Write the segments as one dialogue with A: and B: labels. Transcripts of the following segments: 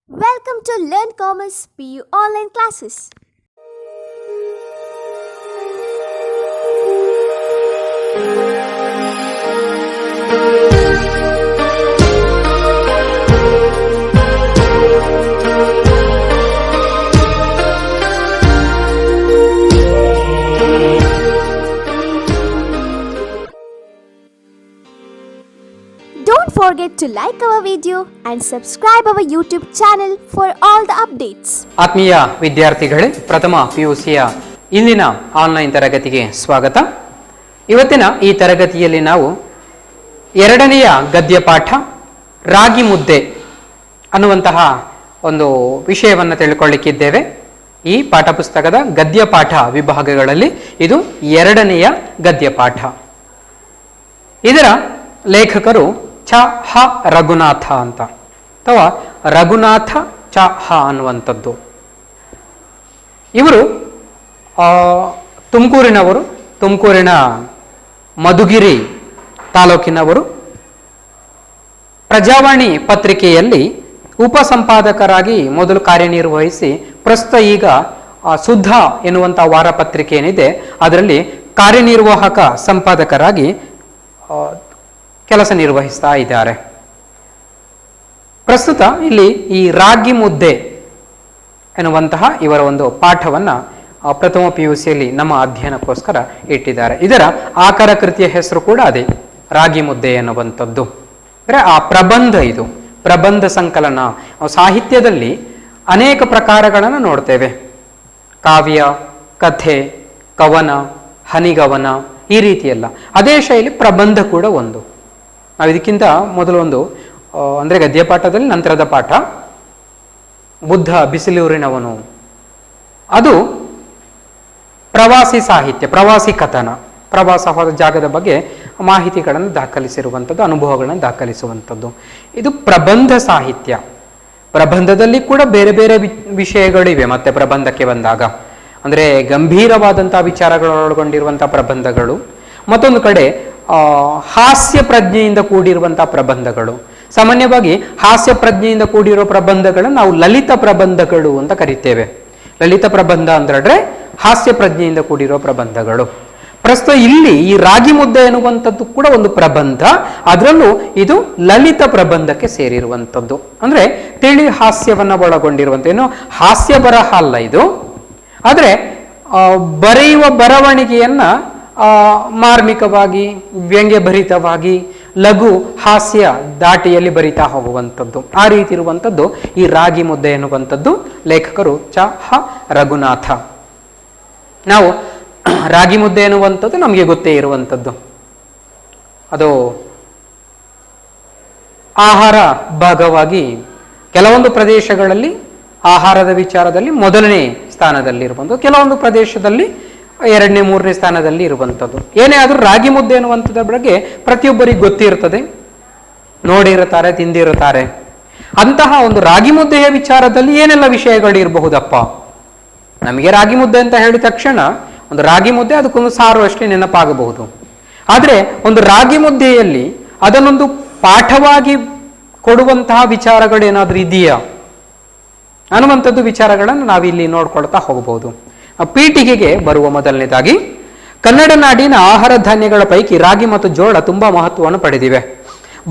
A: Welcome to Learn Commerce PU online classes. Don't forget to like our video and subscribe our YouTube channel for all the updates.
B: ಆತ್ಮೀಯ ವಿದ್ಯಾರ್ಥಿಗಳೇ, ಪ್ರಥಮ PUCಯ ಇಂದಿನ online ತರಗತಿಗೆ ಸ್ವಾಗತ. ಇವತ್ತಿನ ಈ ತರಗತಿಯಲ್ಲಿ ನಾವು ಎರಡನೆಯ ಗದ್ಯ ಪಾಠ ರಾಗಿ ಮುದ್ದೆ ಅನ್ನುವಂತಹ ಒಂದು ವಿಷಯವನ್ನು ತಿಳ್ಕೊಳ್ಳಿಕ್ಕಿದ್ದೇವೆ. ಈ ಪಾಠಪುಸ್ತಕದ ಗದ್ಯ ಪಾಠ ವಿಭಾಗಗಳಲ್ಲಿ ಇದು ಎರಡನೆಯ ಗದ್ಯ ಪಾಠ. ಇದರ ಲೇಖಕರು ಚ ಹ ರಘುನಾಥ ಅಂತ, ಅಥವಾ ರಘುನಾಥ ಚ ಹ ಅನ್ನುವಂಥದ್ದು. ಇವರು ತುಮಕೂರಿನವರು, ತುಮಕೂರಿನ ಮಧುಗಿರಿ ತಾಲೂಕಿನವರು. ಪ್ರಜಾವಾಣಿ ಪತ್ರಿಕೆಯಲ್ಲಿ ಉಪಸಂಪಾದಕರಾಗಿ ಮೊದಲು ಕಾರ್ಯನಿರ್ವಹಿಸಿ ಪ್ರಸ್ತುತ ಈಗ ಸುದ್ದ ಎನ್ನುವಂಥ ವಾರ ಪತ್ರಿಕೆ ಏನಿದೆ ಅದರಲ್ಲಿ ಕಾರ್ಯನಿರ್ವಾಹಕ ಸಂಪಾದಕರಾಗಿ ಕೆಲಸ ನಿರ್ವಹಿಸ್ತಾ ಇದ್ದಾರೆ. ಪ್ರಸ್ತುತ ಇಲ್ಲಿ ಈ ರಾಗಿ ಮುದ್ದೆ ಎನ್ನುವಂತಹ ಇವರ ಒಂದು ಪಾಠವನ್ನು ಪ್ರಥಮ PUCಯಲ್ಲಿ ನಮ್ಮ ಅಧ್ಯಯನಕ್ಕೋಸ್ಕರ ಇಟ್ಟಿದ್ದಾರೆ. ಇದರ ಆಕಾರ ಕೃತಿಯ ಹೆಸರು ಕೂಡ ಅದೇ, ರಾಗಿ ಮುದ್ದೆ ಎನ್ನುವಂಥದ್ದು. ಅಂದರೆ ಆ ಪ್ರಬಂಧ, ಇದು ಪ್ರಬಂಧ ಸಂಕಲನ. ಸಾಹಿತ್ಯದಲ್ಲಿ ಅನೇಕ ಪ್ರಕಾರಗಳನ್ನು ನೋಡ್ತೇವೆ. ಕಾವ್ಯ, ಕಥೆ, ಕವನ, ಹನಿಗವನ, ಈ ರೀತಿಯೆಲ್ಲ. ಅದೇ ಶೈಲಿ ಪ್ರಬಂಧ ಕೂಡ ಒಂದು. ನಾವು ಇದಕ್ಕಿಂತ ಮೊದಲು ಒಂದು ಅಂದರೆ ಗದ್ಯಪಾಠದಲ್ಲಿ ನಂತರದ ಪಾಠ ಬುದ್ಧ ಬಿಸಿಲೂರಿನವನು, ಅದು ಪ್ರವಾಸಿ ಸಾಹಿತ್ಯ, ಪ್ರವಾಸಿ ಕಥನ, ಪ್ರವಾಸ ಹೋದ ಜಾಗದ ಬಗ್ಗೆ ಮಾಹಿತಿಗಳನ್ನು ದಾಖಲಿಸಿರುವಂಥದ್ದು, ಅನುಭವಗಳನ್ನು ದಾಖಲಿಸುವಂಥದ್ದು. ಇದು ಪ್ರಬಂಧ ಸಾಹಿತ್ಯ. ಪ್ರಬಂಧದಲ್ಲಿ ಕೂಡ ಬೇರೆ ಬೇರೆ ವಿಷಯಗಳಿವೆ. ಮತ್ತೆ ಪ್ರಬಂಧಕ್ಕೆ ಬಂದಾಗ ಅಂದರೆ ಗಂಭೀರವಾದಂಥ ವಿಚಾರಗಳೊಳಗೊಂಡಿರುವಂಥ ಪ್ರಬಂಧಗಳು, ಮತ್ತೊಂದು ಕಡೆ ಹಾಸ್ಯ ಪ್ರಜ್ಞೆಯಿಂದ ಕೂಡಿರುವಂಥ ಪ್ರಬಂಧಗಳು. ಸಾಮಾನ್ಯವಾಗಿ ಹಾಸ್ಯ ಪ್ರಜ್ಞೆಯಿಂದ ಕೂಡಿರೋ ಪ್ರಬಂಧಗಳನ್ನು ನಾವು ಲಲಿತ ಪ್ರಬಂಧಗಳು ಅಂತ ಕರಿತೇವೆ. ಲಲಿತ ಪ್ರಬಂಧ ಅಂದ್ರೆ ಹಾಸ್ಯ ಪ್ರಜ್ಞೆಯಿಂದ ಕೂಡಿರೋ ಪ್ರಬಂಧಗಳು. ಪ್ರಸ್ತುತ ಇಲ್ಲಿ ಈ ರಾಗಿ ಮುದ್ದೆ ಎನ್ನುವಂಥದ್ದು ಕೂಡ ಒಂದು ಪ್ರಬಂಧ. ಅದರಲ್ಲೂ ಇದು ಲಲಿತ ಪ್ರಬಂಧಕ್ಕೆ ಸೇರಿರುವಂಥದ್ದು. ಅಂದ್ರೆ ತಿಳಿ ಹಾಸ್ಯವನ್ನ ಒಳಗೊಂಡಿರುವಂಥ, ಏನು ಹಾಸ್ಯ ಬರಹ ಅಲ್ಲ ಇದು, ಆದರೆ ಬರೆಯುವ ಬರವಣಿಗೆಯನ್ನ ಮಾರ್ಮಿಕವಾಗಿ, ವ್ಯಂಗ್ಯಭರಿತವಾಗಿ, ಲಘು ಹಾಸ್ಯ ದಾಟಿಯಲ್ಲಿ ಬರಿತಾ ಹೋಗುವಂಥದ್ದು. ಆ ರೀತಿ ಇರುವಂಥದ್ದು ಈ ರಾಗಿ ಮುದ್ದೆ ಎನ್ನುವಂಥದ್ದು. ಲೇಖಕರು ಚ ಹ ರಘುನಾಥ. ನಾವು ರಾಗಿ ಮುದ್ದೆ ಎನ್ನುವಂಥದ್ದು ನಮಗೆ ಗೊತ್ತೇ ಇರುವಂಥದ್ದು. ಅದು ಆಹಾರ ಭಾಗವಾಗಿ ಕೆಲವೊಂದು ಪ್ರದೇಶಗಳಲ್ಲಿ ಆಹಾರದ ವಿಚಾರದಲ್ಲಿ ಮೊದಲನೇ ಸ್ಥಾನದಲ್ಲಿರುವಂಥದ್ದು, ಕೆಲವೊಂದು ಪ್ರದೇಶದಲ್ಲಿ ಎರಡನೇ ಮೂರನೇ ಸ್ಥಾನದಲ್ಲಿ ಇರುವಂಥದ್ದು. ಏನೇ ಆದರೂ ರಾಗಿ ಮುದ್ದೆ ಎನ್ನುವಂಥದ್ರ ಬಗ್ಗೆ ಪ್ರತಿಯೊಬ್ಬರಿಗೆ ಗೊತ್ತಿರ್ತದೆ, ನೋಡಿರುತ್ತಾರೆ, ತಿಂದಿರುತ್ತಾರೆ. ಅಂತಹ ಒಂದು ರಾಗಿ ಮುದ್ದೆಯ ವಿಚಾರದಲ್ಲಿ ಏನೆಲ್ಲ ವಿಷಯಗಳು ಇರಬಹುದಪ್ಪ? ನಮಗೆ ರಾಗಿ ಮುದ್ದೆ ಅಂತ ಹೇಳಿದ ತಕ್ಷಣ ಒಂದು ರಾಗಿ ಮುದ್ದೆ, ಅದಕ್ಕೊಂದು ಸಾರು ಅಷ್ಟೇ ನೆನಪಾಗಬಹುದು. ಆದರೆ ಒಂದು ರಾಗಿ ಮುದ್ದೆಯಲ್ಲಿ ಅದನ್ನೊಂದು ಪಾಠವಾಗಿ ಕೊಡುವಂತಹ ವಿಚಾರಗಳೇನಾದ್ರೂ ಇದೆಯಾ ಅನ್ನುವಂಥದ್ದು ವಿಚಾರಗಳನ್ನು ನಾವಿಲ್ಲಿ ನೋಡ್ಕೊಳ್ತಾ ಹೋಗಬಹುದು. ಪೀಠಿಗೆಗೆ ಬರುವ ಮೊದಲನೇದಾಗಿ, ಕನ್ನಡ ನಾಡಿನ ಆಹಾರ ಧಾನ್ಯಗಳ ಪೈಕಿ ರಾಗಿ ಮತ್ತು ಜೋಳ ತುಂಬಾ ಮಹತ್ವವನ್ನು ಪಡೆದಿವೆ.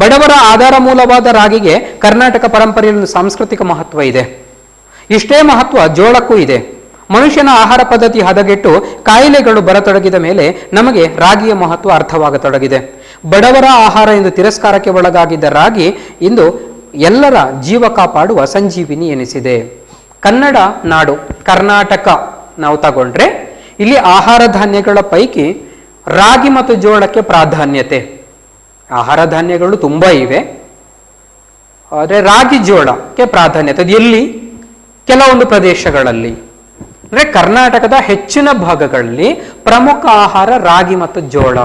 B: ಬಡವರ ಆಧಾರ ಮೂಲವಾದ ರಾಗಿಗೆ ಕರ್ನಾಟಕ ಪರಂಪರೆಯಲ್ಲಿ ಸಾಂಸ್ಕೃತಿಕ ಮಹತ್ವ ಇದೆ. ಇಷ್ಟೇ ಮಹತ್ವ ಜೋಳಕ್ಕೂ ಇದೆ. ಮನುಷ್ಯನ ಆಹಾರ ಪದ್ಧತಿ ಹದಗೆಟ್ಟು ಕಾಯಿಲೆಗಳು ಬರತೊಡಗಿದ ಮೇಲೆ ನಮಗೆ ರಾಗಿಯ ಮಹತ್ವ ಅರ್ಥವಾಗತೊಡಗಿದೆ. ಬಡವರ ಆಹಾರ ಎಂದು ತಿರಸ್ಕಾರಕ್ಕೆ ಒಳಗಾಗಿದ್ದ ರಾಗಿ ಇಂದು ಎಲ್ಲರ ಜೀವ ಕಾಪಾಡುವ ಸಂಜೀವಿನಿ ಎನಿಸಿದೆ. ಕನ್ನಡ ನಾಡು, ಕರ್ನಾಟಕ ನಾವು ತಗೊಂಡ್ರೆ ಇಲ್ಲಿ ಆಹಾರ ಧಾನ್ಯಗಳ ಪೈಕಿ ರಾಗಿ ಮತ್ತು ಜೋಳಕ್ಕೆ ಪ್ರಾಧಾನ್ಯತೆ. ಆಹಾರ ಧಾನ್ಯಗಳು ತುಂಬಾ ಇವೆ, ಆದರೆ ರಾಗಿ ಜೋಳಕ್ಕೆ ಪ್ರಾಧಾನ್ಯತೆ. ಅದು ಎಲ್ಲಿ? ಕೆಲವೊಂದು ಪ್ರದೇಶಗಳಲ್ಲಿ, ಅಂದ್ರೆ ಕರ್ನಾಟಕದ ಹೆಚ್ಚಿನ ಭಾಗಗಳಲ್ಲಿ ಪ್ರಮುಖ ಆಹಾರ ರಾಗಿ ಮತ್ತು ಜೋಳ.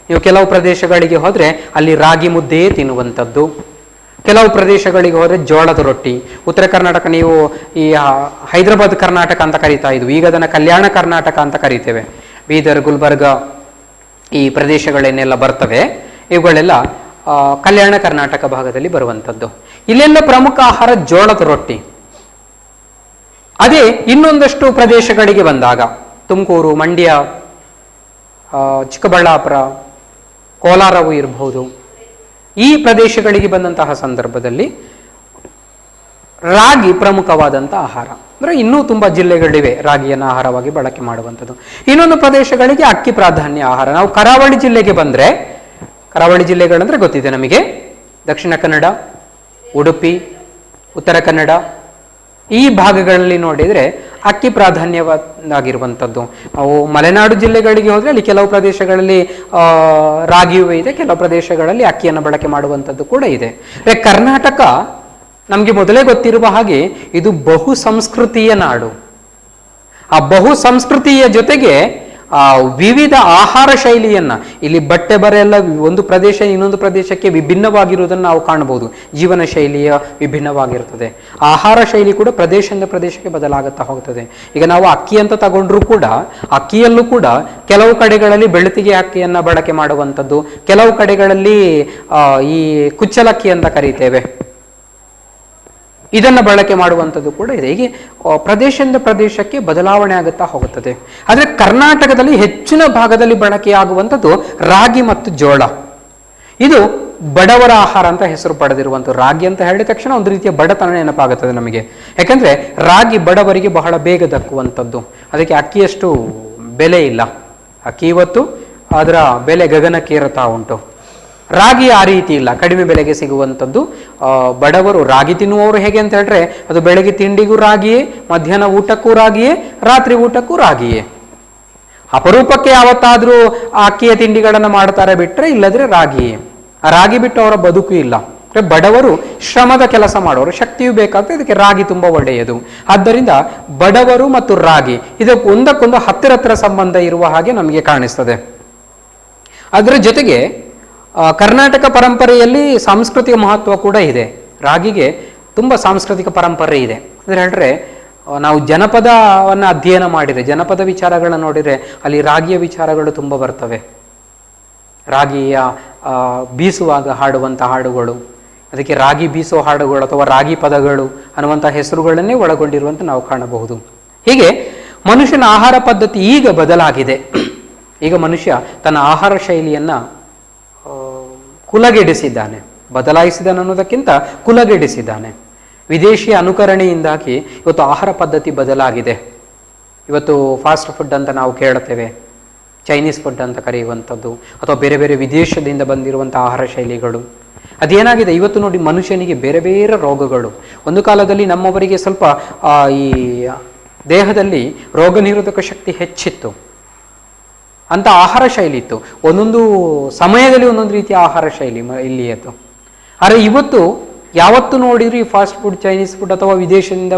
B: ನೀವು ಕೆಲವು ಪ್ರದೇಶಗಳಿಗೆ ಹೋದ್ರೆ ಅಲ್ಲಿ ರಾಗಿ ಮುದ್ದೆಯೇ ತಿನ್ನುವಂಥದ್ದು, ಕೆಲವು ಪ್ರದೇಶಗಳಿಗೆ ಹೋದರೆ ಜೋಳದ ರೊಟ್ಟಿ. ಉತ್ತರ ಕರ್ನಾಟಕ, ನೀವು ಈ ಹೈದರಾಬಾದ್ ಕರ್ನಾಟಕ ಅಂತ ಕರಿತಾ ಇದ್ವಿ, ಈಗ ಅದನ್ನು ಕಲ್ಯಾಣ ಕರ್ನಾಟಕ ಅಂತ ಕರಿತೇವೆ. ಬೀದರ್, ಗುಲ್ಬರ್ಗ ಈ ಪ್ರದೇಶಗಳೇನೆಲ್ಲ ಬರ್ತವೆ, ಇವುಗಳೆಲ್ಲ ಕಲ್ಯಾಣ ಕರ್ನಾಟಕ ಭಾಗದಲ್ಲಿ ಬರುವಂಥದ್ದು. ಇಲ್ಲೆಲ್ಲ ಪ್ರಮುಖ ಆಹಾರ ಜೋಳದ ರೊಟ್ಟಿ. ಅದೇ ಇನ್ನೊಂದಷ್ಟು ಪ್ರದೇಶಗಳಿಗೆ ಬಂದಾಗ ತುಮಕೂರು, ಮಂಡ್ಯ, ಚಿಕ್ಕಬಳ್ಳಾಪುರ, ಕೋಲಾರವೂ ಇರಬಹುದು, ಈ ಪ್ರದೇಶಗಳಿಗೆ ಬಂದಂತಹ ಸಂದರ್ಭದಲ್ಲಿ ರಾಗಿ ಪ್ರಮುಖವಾದಂತಹ ಆಹಾರ. ಅಂದರೆ ಇನ್ನೂ ತುಂಬ ಜಿಲ್ಲೆಗಳಿವೆ ರಾಗಿಯನ್ನು ಆಹಾರವಾಗಿ ಬಳಕೆ ಮಾಡುವಂಥದ್ದು. ಇನ್ನೊಂದು ಪ್ರದೇಶಗಳಿಗೆ ಅಕ್ಕಿ ಪ್ರಾಧಾನ್ಯ ಆಹಾರ. ನಾವು ಕರಾವಳಿ ಜಿಲ್ಲೆಗೆ ಬಂದರೆ, ಕರಾವಳಿ ಜಿಲ್ಲೆಗಳಂದ್ರೆ ಗೊತ್ತಿದೆ ನಮಗೆ, ದಕ್ಷಿಣ ಕನ್ನಡ, ಉಡುಪಿ, ಉತ್ತರ ಕನ್ನಡ, ಈ ಭಾಗಗಳಲ್ಲಿ ನೋಡಿದರೆ ಅಕ್ಕಿ ಪ್ರಾಧಾನ್ಯವಾಗಿರುವಂಥದ್ದು. ನಾವು ಮಲೆನಾಡು ಜಿಲ್ಲೆಗಳಿಗೆ ಹೋದರೆ ಅಲ್ಲಿ ಕೆಲವು ಪ್ರದೇಶಗಳಲ್ಲಿ ರಾಗಿಯೂ ಇದೆ, ಕೆಲವು ಪ್ರದೇಶಗಳಲ್ಲಿ ಅಕ್ಕಿಯನ್ನು ಬಳಕೆ ಮಾಡುವಂಥದ್ದು ಕೂಡ ಇದೆ. ಕರ್ನಾಟಕ ನಮಗೆ ಮೊದಲೇ ಗೊತ್ತಿರುವ ಹಾಗೆ ಇದು ಬಹು ಸಂಸ್ಕೃತಿಯ ನಾಡು. ಆ ಬಹು ಸಂಸ್ಕೃತಿಯ ಜೊತೆಗೆ ವಿವಿಧ ಆಹಾರ ಶೈಲಿಯನ್ನ, ಇಲ್ಲಿ ಬಟ್ಟೆ ಬರೆ ಎಲ್ಲ ಒಂದು ಪ್ರದೇಶ ಇನ್ನೊಂದು ಪ್ರದೇಶಕ್ಕೆ ವಿಭಿನ್ನವಾಗಿರುವುದನ್ನು ನಾವು ಕಾಣಬಹುದು. ಜೀವನ ಶೈಲಿಯ ವಿಭಿನ್ನವಾಗಿರ್ತದೆ. ಆಹಾರ ಶೈಲಿ ಕೂಡ ಪ್ರದೇಶದಿಂದ ಪ್ರದೇಶಕ್ಕೆ ಬದಲಾಗುತ್ತಾ ಹೋಗ್ತದೆ. ಈಗ ನಾವು ಅಕ್ಕಿ ಅಂತ ತಗೊಂಡ್ರೂ ಕೂಡ ಅಕ್ಕಿಯಲ್ಲೂ ಕೂಡ ಕೆಲವು ಕಡೆಗಳಲ್ಲಿ ಬೆಳತಿಗೆ ಅಕ್ಕಿಯನ್ನ ಬಳಕೆ ಮಾಡುವಂಥದ್ದು, ಕೆಲವು ಕಡೆಗಳಲ್ಲಿ ಈ ಕುಚ್ಚಲಕ್ಕಿ ಅಂತ ಕರೀತೇವೆ, ಇದನ್ನು ಬಳಕೆ ಮಾಡುವಂಥದ್ದು ಕೂಡ ಇದೆ. ಹೀಗೆ ಪ್ರದೇಶದಿಂದ ಪ್ರದೇಶಕ್ಕೆ ಬದಲಾವಣೆ ಆಗುತ್ತಾ ಹೋಗುತ್ತದೆ. ಆದರೆ ಕರ್ನಾಟಕದಲ್ಲಿ ಹೆಚ್ಚಿನ ಭಾಗದಲ್ಲಿ ಬಳಕೆಯಾಗುವಂಥದ್ದು ರಾಗಿ ಮತ್ತು ಜೋಳ. ಇದು ಬಡವರ ಆಹಾರ ಅಂತ ಹೆಸರು ಪಡೆದಿರುವಂಥದ್ದು. ರಾಗಿ ಅಂತ ಹೇಳಿದ ತಕ್ಷಣ ಒಂದು ರೀತಿಯ ಬಡತನ ನೆನಪಾಗುತ್ತದೆ ನಮಗೆ. ಯಾಕಂದ್ರೆ ರಾಗಿ ಬಡವರಿಗೆ ಬಹಳ ಬೇಗ ದಕ್ಕುವಂಥದ್ದು. ಅದಕ್ಕೆ ಅಕ್ಕಿಯಷ್ಟು ಬೆಲೆ ಇಲ್ಲ. ಅಕ್ಕಿ ಇವತ್ತು ಅದರ ಬೆಲೆ ಗಗನಕ್ಕೇರುತ್ತಾ ಉಂಟು. ರಾಗಿ ಆ ರೀತಿ ಇಲ್ಲ, ಕಡಿಮೆ ಬೆಲೆಗೆ ಸಿಗುವಂಥದ್ದು. ಬಡವರು ರಾಗಿ ತಿನ್ನುವವರು ಹೇಗೆ ಅಂತ ಹೇಳಿದ್ರೆ, ಅದು ಬೆಳಗ್ಗೆ ತಿಂಡಿಗೂ ರಾಗಿಯೇ, ಮಧ್ಯಾಹ್ನ ಊಟಕ್ಕೂ ರಾಗಿಯೇ, ರಾತ್ರಿ ಊಟಕ್ಕೂ ರಾಗಿಯೇ. ಅಪರೂಪಕ್ಕೆ ಯಾವತ್ತಾದ್ರೂ ಅಕ್ಕಿಯ ತಿಂಡಿಗಳನ್ನು ಮಾಡ್ತಾರೆ ಬಿಟ್ರೆ, ಇಲ್ಲದ್ರೆ ರಾಗಿಯೇ. ಆ ರಾಗಿ ಬಿಟ್ಟು ಅವರ ಬದುಕು ಇಲ್ಲ. ಬಡವರು ಶ್ರಮದ ಕೆಲಸ ಮಾಡೋರು, ಶಕ್ತಿಯೂ ಬೇಕಾಗ್ತದೆ, ಇದಕ್ಕೆ ರಾಗಿ ತುಂಬಾ ಒಳ್ಳೆಯದು. ಆದ್ದರಿಂದ ಬಡವರು ಮತ್ತು ರಾಗಿ ಇದಕ್ಕೆ ಒಂದಕ್ಕೊಂದು ಹತ್ತಿರ ಸಂಬಂಧ ಇರುವ ಹಾಗೆ ನಮಗೆ ಕಾಣಿಸ್ತದೆ. ಅದರ ಜೊತೆಗೆ ಕರ್ನಾಟಕ ಪರಂಪರೆಯಲ್ಲಿ ಸಾಂಸ್ಕೃತಿಕ ಮಹತ್ವ ಕೂಡ ಇದೆ. ರಾಗಿಗೆ ತುಂಬ ಸಾಂಸ್ಕೃತಿಕ ಪರಂಪರೆ ಇದೆ. ಅಂದರೆ ಹೇಳಿದ್ರೆ, ನಾವು ಜನಪದವನ್ನು ಅಧ್ಯಯನ ಮಾಡಿದರೆ, ಜನಪದ ವಿಚಾರಗಳನ್ನ ನೋಡಿದರೆ ಅಲ್ಲಿ ರಾಗಿಯ ವಿಚಾರಗಳು ತುಂಬ ಬರ್ತವೆ. ರಾಗಿಯ ಬೀಸುವಾಗ ಹಾಡುವಂಥ ಹಾಡುಗಳು, ಅದಕ್ಕೆ ರಾಗಿ ಬೀಸುವ ಹಾಡುಗಳು ಅಥವಾ ರಾಗಿ ಪದಗಳು ಅನ್ನುವಂಥ ಹೆಸರುಗಳನ್ನೇ ಒಳಗೊಂಡಿರುವಂತೆ ನಾವು ಕಾಣಬಹುದು. ಹೀಗೆ ಮನುಷ್ಯನ ಆಹಾರ ಪದ್ಧತಿ ಈಗ ಬದಲಾಗಿದೆ. ಈಗ ಮನುಷ್ಯ ತನ್ನ ಆಹಾರ ಶೈಲಿಯನ್ನ ಕುಲಗೆಡಿಸಿದ್ದಾನೆ. ಬದಲಾಯಿಸಿದ್ದಾನೆ ಅನ್ನೋದಕ್ಕಿಂತ ಕುಲಗೆಡಿಸಿದ್ದಾನೆ. ವಿದೇಶಿ ಅನುಕರಣೆಯಿಂದಾಗಿ ಇವತ್ತು ಆಹಾರ ಪದ್ಧತಿ ಬದಲಾಗಿದೆ. ಇವತ್ತು ಫಾಸ್ಟ್ ಫುಡ್ ಅಂತ ನಾವು ಕೇಳುತ್ತೇವೆ, ಚೈನೀಸ್ ಫುಡ್ ಅಂತ ಕರೆಯುವಂಥದ್ದು, ಅಥವಾ ಬೇರೆ ಬೇರೆ ವಿದೇಶದಿಂದ ಬಂದಿರುವಂಥ ಆಹಾರ ಶೈಲಿಗಳು. ಅದೇನಾಗಿದೆ ಇವತ್ತು ನೋಡಿ, ಮನುಷ್ಯನಿಗೆ ಬೇರೆ ಬೇರೆ ರೋಗಗಳು. ಒಂದು ಕಾಲದಲ್ಲಿ ನಮ್ಮವರಿಗೆ ಸ್ವಲ್ಪ ಈ ದೇಹದಲ್ಲಿ ರೋಗ ನಿರೋಧಕ ಶಕ್ತಿ ಹೆಚ್ಚಿತ್ತು ಅಂತ ಆಹಾರ ಶೈಲಿ ಇತ್ತು. ಒಂದೊಂದು ಸಮಯದಲ್ಲಿ ಒಂದೊಂದು ರೀತಿಯ ಆಹಾರ ಶೈಲಿ ಇಲ್ಲಿಯದ್ದು. ಆದರೆ ಇವತ್ತು ಯಾವತ್ತು ನೋಡಿದ್ರು ಈ ಫಾಸ್ಟ್ ಫುಡ್, ಚೈನೀಸ್ ಫುಡ್ ಅಥವಾ ವಿದೇಶದಿಂದ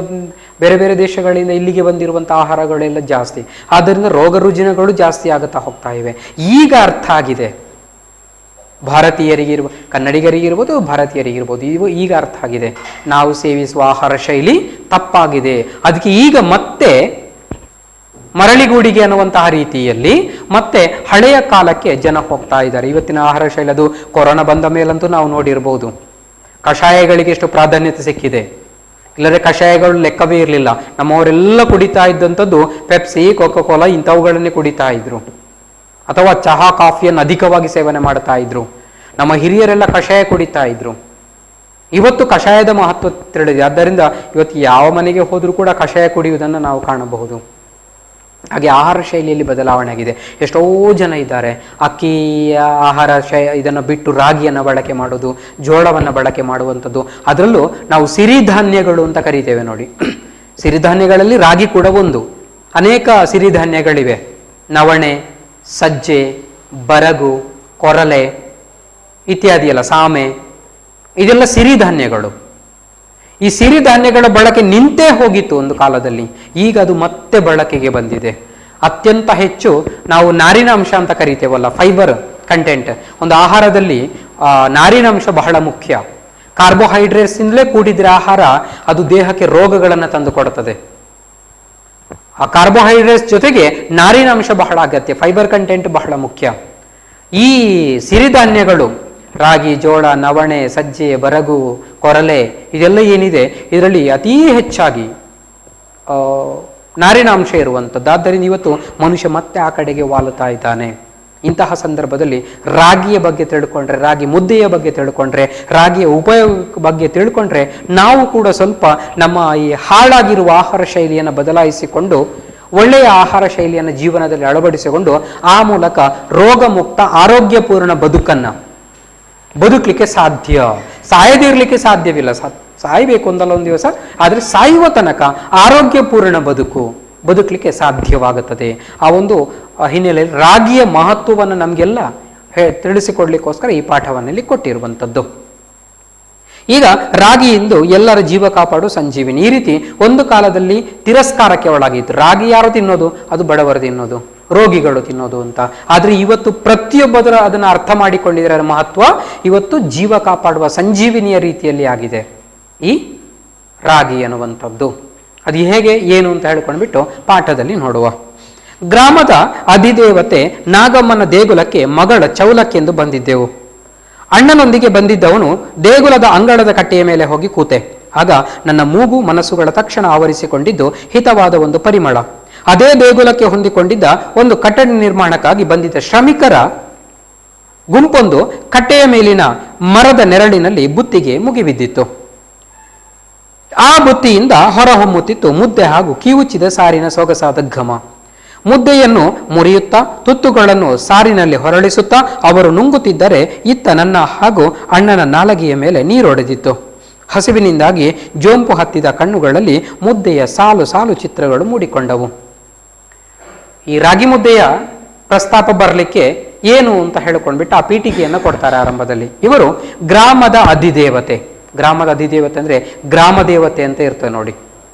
B: ಬೇರೆ ಬೇರೆ ದೇಶಗಳಿಂದ ಇಲ್ಲಿಗೆ ಬಂದಿರುವಂಥ ಆಹಾರಗಳೆಲ್ಲ ಜಾಸ್ತಿ. ಆದ್ದರಿಂದ ರೋಗ ರುಜಿನಗಳು ಜಾಸ್ತಿ ಆಗುತ್ತಾ ಹೋಗ್ತಾ ಇವೆ. ಈಗ ಅರ್ಥ ಆಗಿದೆ, ಭಾರತೀಯರಿಗಿರ್ಬೋದು, ಕನ್ನಡಿಗರಿಗಿರ್ಬೋದು, ಭಾರತೀಯರಿಗಿರ್ಬೋದು, ಈಗ ಅರ್ಥ ಆಗಿದೆ, ನಾವು ಸೇವಿಸುವ ಆಹಾರ ಶೈಲಿ ತಪ್ಪಾಗಿದೆ. ಅದಕ್ಕೆ ಈಗ ಮತ್ತೆ ಮರಳಿಗೂಡಿಗೆ ಅನ್ನುವಂತಹ ರೀತಿಯಲ್ಲಿ ಮತ್ತೆ ಹಳೆಯ ಕಾಲಕ್ಕೆ ಜನ ಹೋಗ್ತಾ ಇದ್ದಾರೆ. ಇವತ್ತಿನ ಆಹಾರ ಶೈಲಿ, ಅದು ಕೊರೋನಾ ಬಂದ ಮೇಲಂತೂ ನಾವು ನೋಡಿರ್ಬೋದು, ಕಷಾಯಗಳಿಗೆ ಎಷ್ಟು ಪ್ರಾಧಾನ್ಯತೆ ಸಿಕ್ಕಿದೆ. ಇಲ್ಲದ್ರೆ ಕಷಾಯಗಳು ಲೆಕ್ಕವೇ ಇರಲಿಲ್ಲ. ನಮ್ಮವರೆಲ್ಲ ಕುಡಿತಾ ಇದ್ದಂಥದ್ದು ಪೆಪ್ಸಿ, ಕೋಕೋ ಕೋಲಾ ಇಂಥವುಗಳನ್ನೇ ಕುಡಿತಾ ಇದ್ರು, ಅಥವಾ ಚಹಾ ಕಾಫಿಯನ್ನು ಅಧಿಕವಾಗಿ ಸೇವನೆ ಮಾಡ್ತಾ ಇದ್ರು. ನಮ್ಮ ಹಿರಿಯರೆಲ್ಲ ಕಷಾಯ ಕುಡಿತಾ ಇದ್ರು. ಇವತ್ತು ಕಷಾಯದ ಮಹತ್ವ ತಿಳಿದಿದೆ. ಆದ್ದರಿಂದ ಇವತ್ತು ಯಾವ ಮನೆಗೆ ಹೋದರೂ ಕೂಡ ಕಷಾಯ ಕುಡಿಯುವುದನ್ನು ನಾವು ಕಾಣಬಹುದು. ಹಾಗೆ ಆಹಾರ ಶೈಲಿಯಲ್ಲಿ ಬದಲಾವಣೆ ಆಗಿದೆ. ಎಷ್ಟೋ ಜನ ಇದ್ದಾರೆ ಅಕ್ಕಿಯ ಆಹಾರ ಇದನ್ನು ಬಿಟ್ಟು ರಾಗಿಯನ್ನು ಬಳಕೆ ಮಾಡೋದು, ಜೋಳವನ್ನು ಬಳಕೆ ಮಾಡುವಂಥದ್ದು. ಅದರಲ್ಲೂ ನಾವು ಸಿರಿಧಾನ್ಯಗಳು ಅಂತ ಕರಿತೇವೆ ನೋಡಿ, ಸಿರಿಧಾನ್ಯಗಳಲ್ಲಿ ರಾಗಿ ಕೂಡ ಒಂದು. ಅನೇಕ ಸಿರಿಧಾನ್ಯಗಳಿವೆ, ನವಣೆ, ಸಜ್ಜೆ, ಬರಗು, ಕೊರಲೆ ಇತ್ಯಾದಿ ಎಲ್ಲ, ಸಾಮೆ, ಇದೆಲ್ಲ ಸಿರಿಧಾನ್ಯಗಳು. ಈ ಸಿರಿಧಾನ್ಯಗಳ ಬಳಕೆ ನಿಂತೇ ಹೋಗಿತ್ತು ಒಂದು ಕಾಲದಲ್ಲಿ. ಈಗ ಅದು ಮತ್ತೆ ಬಳಕೆಗೆ ಬಂದಿದೆ. ಅತ್ಯಂತ ಹೆಚ್ಚು ನಾವು ನಾರಿನಾಂಶ ಅಂತ ಕರಿತೇವಲ್ಲ, ಫೈಬರ್ ಕಂಟೆಂಟ್, ಒಂದು ಆಹಾರದಲ್ಲಿ ನಾರಿನಾಂಶ ಬಹಳ ಮುಖ್ಯ. ಕಾರ್ಬೋಹೈಡ್ರೇಟ್ಸ್ ಇಂದಲೇ ಕೂಡಿದ್ರೆ ಆಹಾರ ಅದು ದೇಹಕ್ಕೆ ರೋಗಗಳನ್ನು ತಂದು ಕೊಡುತ್ತದೆ. ಆ ಕಾರ್ಬೋಹೈಡ್ರೇಟ್ಸ್ ಜೊತೆಗೆ ನಾರಿನಾಂಶ ಬಹಳ ಅಗತ್ಯ, ಫೈಬರ್ ಕಂಟೆಂಟ್ ಬಹಳ ಮುಖ್ಯ. ಈ ಸಿರಿಧಾನ್ಯಗಳು ರಾಗಿ, ಜೋಳ, ನವಣೆ, ಸಜ್ಜೆ, ಬರಗು, ಕೊರಲೆ ಇದೆಲ್ಲ ಏನಿದೆ ಇದರಲ್ಲಿ ಅತೀ ಹೆಚ್ಚಾಗಿ ನಾರಿನಾಂಶ ಇರುವಂಥದ್ದು. ಆದ್ದರಿಂದ ಇವತ್ತು ಮನುಷ್ಯ ಮತ್ತೆ ಆ ಕಡೆಗೆ ವಾಲುತ್ತಾ ಇದ್ದಾನೆ. ಇಂತಹ ಸಂದರ್ಭದಲ್ಲಿ ರಾಗಿಯ ಬಗ್ಗೆ ತಿಳ್ಕೊಂಡ್ರೆ, ರಾಗಿ ಮುದ್ದೆಯ ಬಗ್ಗೆ ತಿಳ್ಕೊಂಡ್ರೆ, ರಾಗಿಯ ಉಪಯೋಗ ಬಗ್ಗೆ ತಿಳ್ಕೊಂಡ್ರೆ ನಾವು ಕೂಡ ಸ್ವಲ್ಪ ನಮ್ಮ ಈ ಹಾಳಾಗಿರುವ ಆಹಾರ ಶೈಲಿಯನ್ನು ಬದಲಾಯಿಸಿಕೊಂಡು ಒಳ್ಳೆಯ ಆಹಾರ ಶೈಲಿಯನ್ನು ಜೀವನದಲ್ಲಿ ಅಳವಡಿಸಿಕೊಂಡು ಆ ಮೂಲಕ ರೋಗ ಮುಕ್ತ ಆರೋಗ್ಯಪೂರ್ಣ ಬದುಕಲಿಕ್ಕೆ ಸಾಧ್ಯ. ಸಾಯದಿರ್ಲಿಕ್ಕೆ ಸಾಧ್ಯವಿಲ್ಲ. ಸಾಯಬೇಕು ಒಂದಲ್ಲ ಒಂದು ದಿವಸ, ಆದರೆ ಸಾಯುವ ತನಕ ಆರೋಗ್ಯಪೂರ್ಣ ಬದುಕಲಿಕ್ಕೆ ಸಾಧ್ಯವಾಗುತ್ತದೆ. ಆ ಒಂದು ಹಿನ್ನೆಲೆಯಲ್ಲಿ ರಾಗಿಯ ಮಹತ್ವವನ್ನು ನಮಗೆಲ್ಲ ತಿಳಿಸಿಕೊಡ್ಲಿಕ್ಕೋಸ್ಕರ ಈ ಪಾಠವನ್ನಲ್ಲಿ ಕೊಟ್ಟಿರುವಂಥದ್ದು. ಈಗ ರಾಗಿಯಿಂದ ಎಲ್ಲರ ಜೀವ ಕಾಪಾಡು ಸಂಜೀವಿನಿ. ಈ ರೀತಿ ಒಂದು ಕಾಲದಲ್ಲಿ ತಿರಸ್ಕಾರಕ್ಕೆ ಒಳಗಿತ್ತು. ರಾಗಿ ಯಾರು ತಿನ್ನೋದು? ಅದು ಬಡವರು ತಿನ್ನೋದು, ರೋಗಿಗಳು ತಿನ್ನೋದು ಅಂತ. ಆದರೆ ಇವತ್ತು ಪ್ರತಿಯೊಬ್ಬರು ಅದನ್ನು ಅರ್ಥ ಮಾಡಿಕೊಂಡಿದ್ದರ ಮಹತ್ವ ಇವತ್ತು ಜೀವ ಕಾಪಾಡುವ ಸಂಜೀವಿನಿಯ ರೀತಿಯಲ್ಲಿ ಆಗಿದೆ ಈ ರಾಗಿ ಅನ್ನುವಂಥದ್ದು. ಅದು ಹೇಗೆ ಏನು ಅಂತ ಹೇಳ್ಕೊಂಡ್ಬಿಟ್ಟು ಪಾಠದಲ್ಲಿ ನೋಡುವ. ಗ್ರಾಮದ ಅಧಿದೇವತೆ ನಾಗಮ್ಮನ ದೇಗುಲಕ್ಕೆ ಮಗಳ ಚೌಲಕ್ಕೆಂದು ಬಂದಿದ್ದೆವು. ಅಣ್ಣನೊಂದಿಗೆ ಬಂದಿದ್ದವನು ದೇಗುಲದ ಅಂಗಳದ ಕಟ್ಟೆಯ ಮೇಲೆ ಹೋಗಿ ಕೂತೆ. ಆಗ ನನ್ನ ಮೂಗು ಮನಸ್ಸುಗಳ ತಕ್ಷಣ ಆವರಿಸಿಕೊಂಡಿದ್ದು ಹಿತವಾದ ಒಂದು ಪರಿಮಳ. ಅದೇ ದೇಗುಲಕ್ಕೆ ಹೊಂದಿಕೊಂಡಿದ್ದ ಒಂದು ಕಟ್ಟಡ ನಿರ್ಮಾಣಕ್ಕಾಗಿ ಬಂದಿದ್ದ ಶ್ರಮಿಕರ ಗುಂಪೊಂದು ಕಟ್ಟೆಯ ಮೇಲಿನ ಮರದ ನೆರಳಿನಲ್ಲಿ ಬುತ್ತಿಗೆ ಮುಗಿಬಿದ್ದಿತ್ತು. ಆ ಬುತ್ತಿಯಿಂದ ಹೊರಹೊಮ್ಮುತ್ತಿತ್ತು ಮುದ್ದೆ ಹಾಗೂ ಕಿವುಚಿದ ಸಾರಿನ ಸೊಗಸಾದ ಘಮ. ಮುದ್ದೆಯನ್ನು ಮುರಿಯುತ್ತಾ ತುತ್ತುಗಳನ್ನು ಸಾರಿನಲ್ಲಿ ಹೊರಳಿಸುತ್ತಾ ಅವರು ನುಂಗುತ್ತಿದ್ದರೆ ಇತ್ತ ನನ್ನ ಹಾಗೂ ಅಣ್ಣನ ನಾಲಗೆಯ ಮೇಲೆ ನೀರೊಡೆದಿತ್ತು. ಹಸಿವಿನಿಂದಾಗಿ ಜೋಂಪು ಹತ್ತಿದ ಕಣ್ಣುಗಳಲ್ಲಿ ಮುದ್ದೆಯ ಸಾಲು ಸಾಲು ಚಿತ್ರಗಳು ಮೂಡಿಕೊಂಡವು. ಈ ರಾಗಿ ಮುದ್ದೆಯ ಪ್ರಸ್ತಾಪ ಬರಲಿಕ್ಕೆ ಏನು ಅಂತ ಹೇಳಿಕೊಂಡ್ಬಿಟ್ಟು ಆ ಪೀಠಿಕೆಯನ್ನು ಕೊಡ್ತಾರೆ ಆರಂಭದಲ್ಲಿ. ಇವರು ಗ್ರಾಮದ ಅಧಿದೇವತೆ. ಗ್ರಾಮದ ಅಧಿದೇವತೆ ಅಂದರೆ ಗ್ರಾಮ ದೇವತೆ ಅಂತ ಇರ್ತದೆ ನೋಡಿ.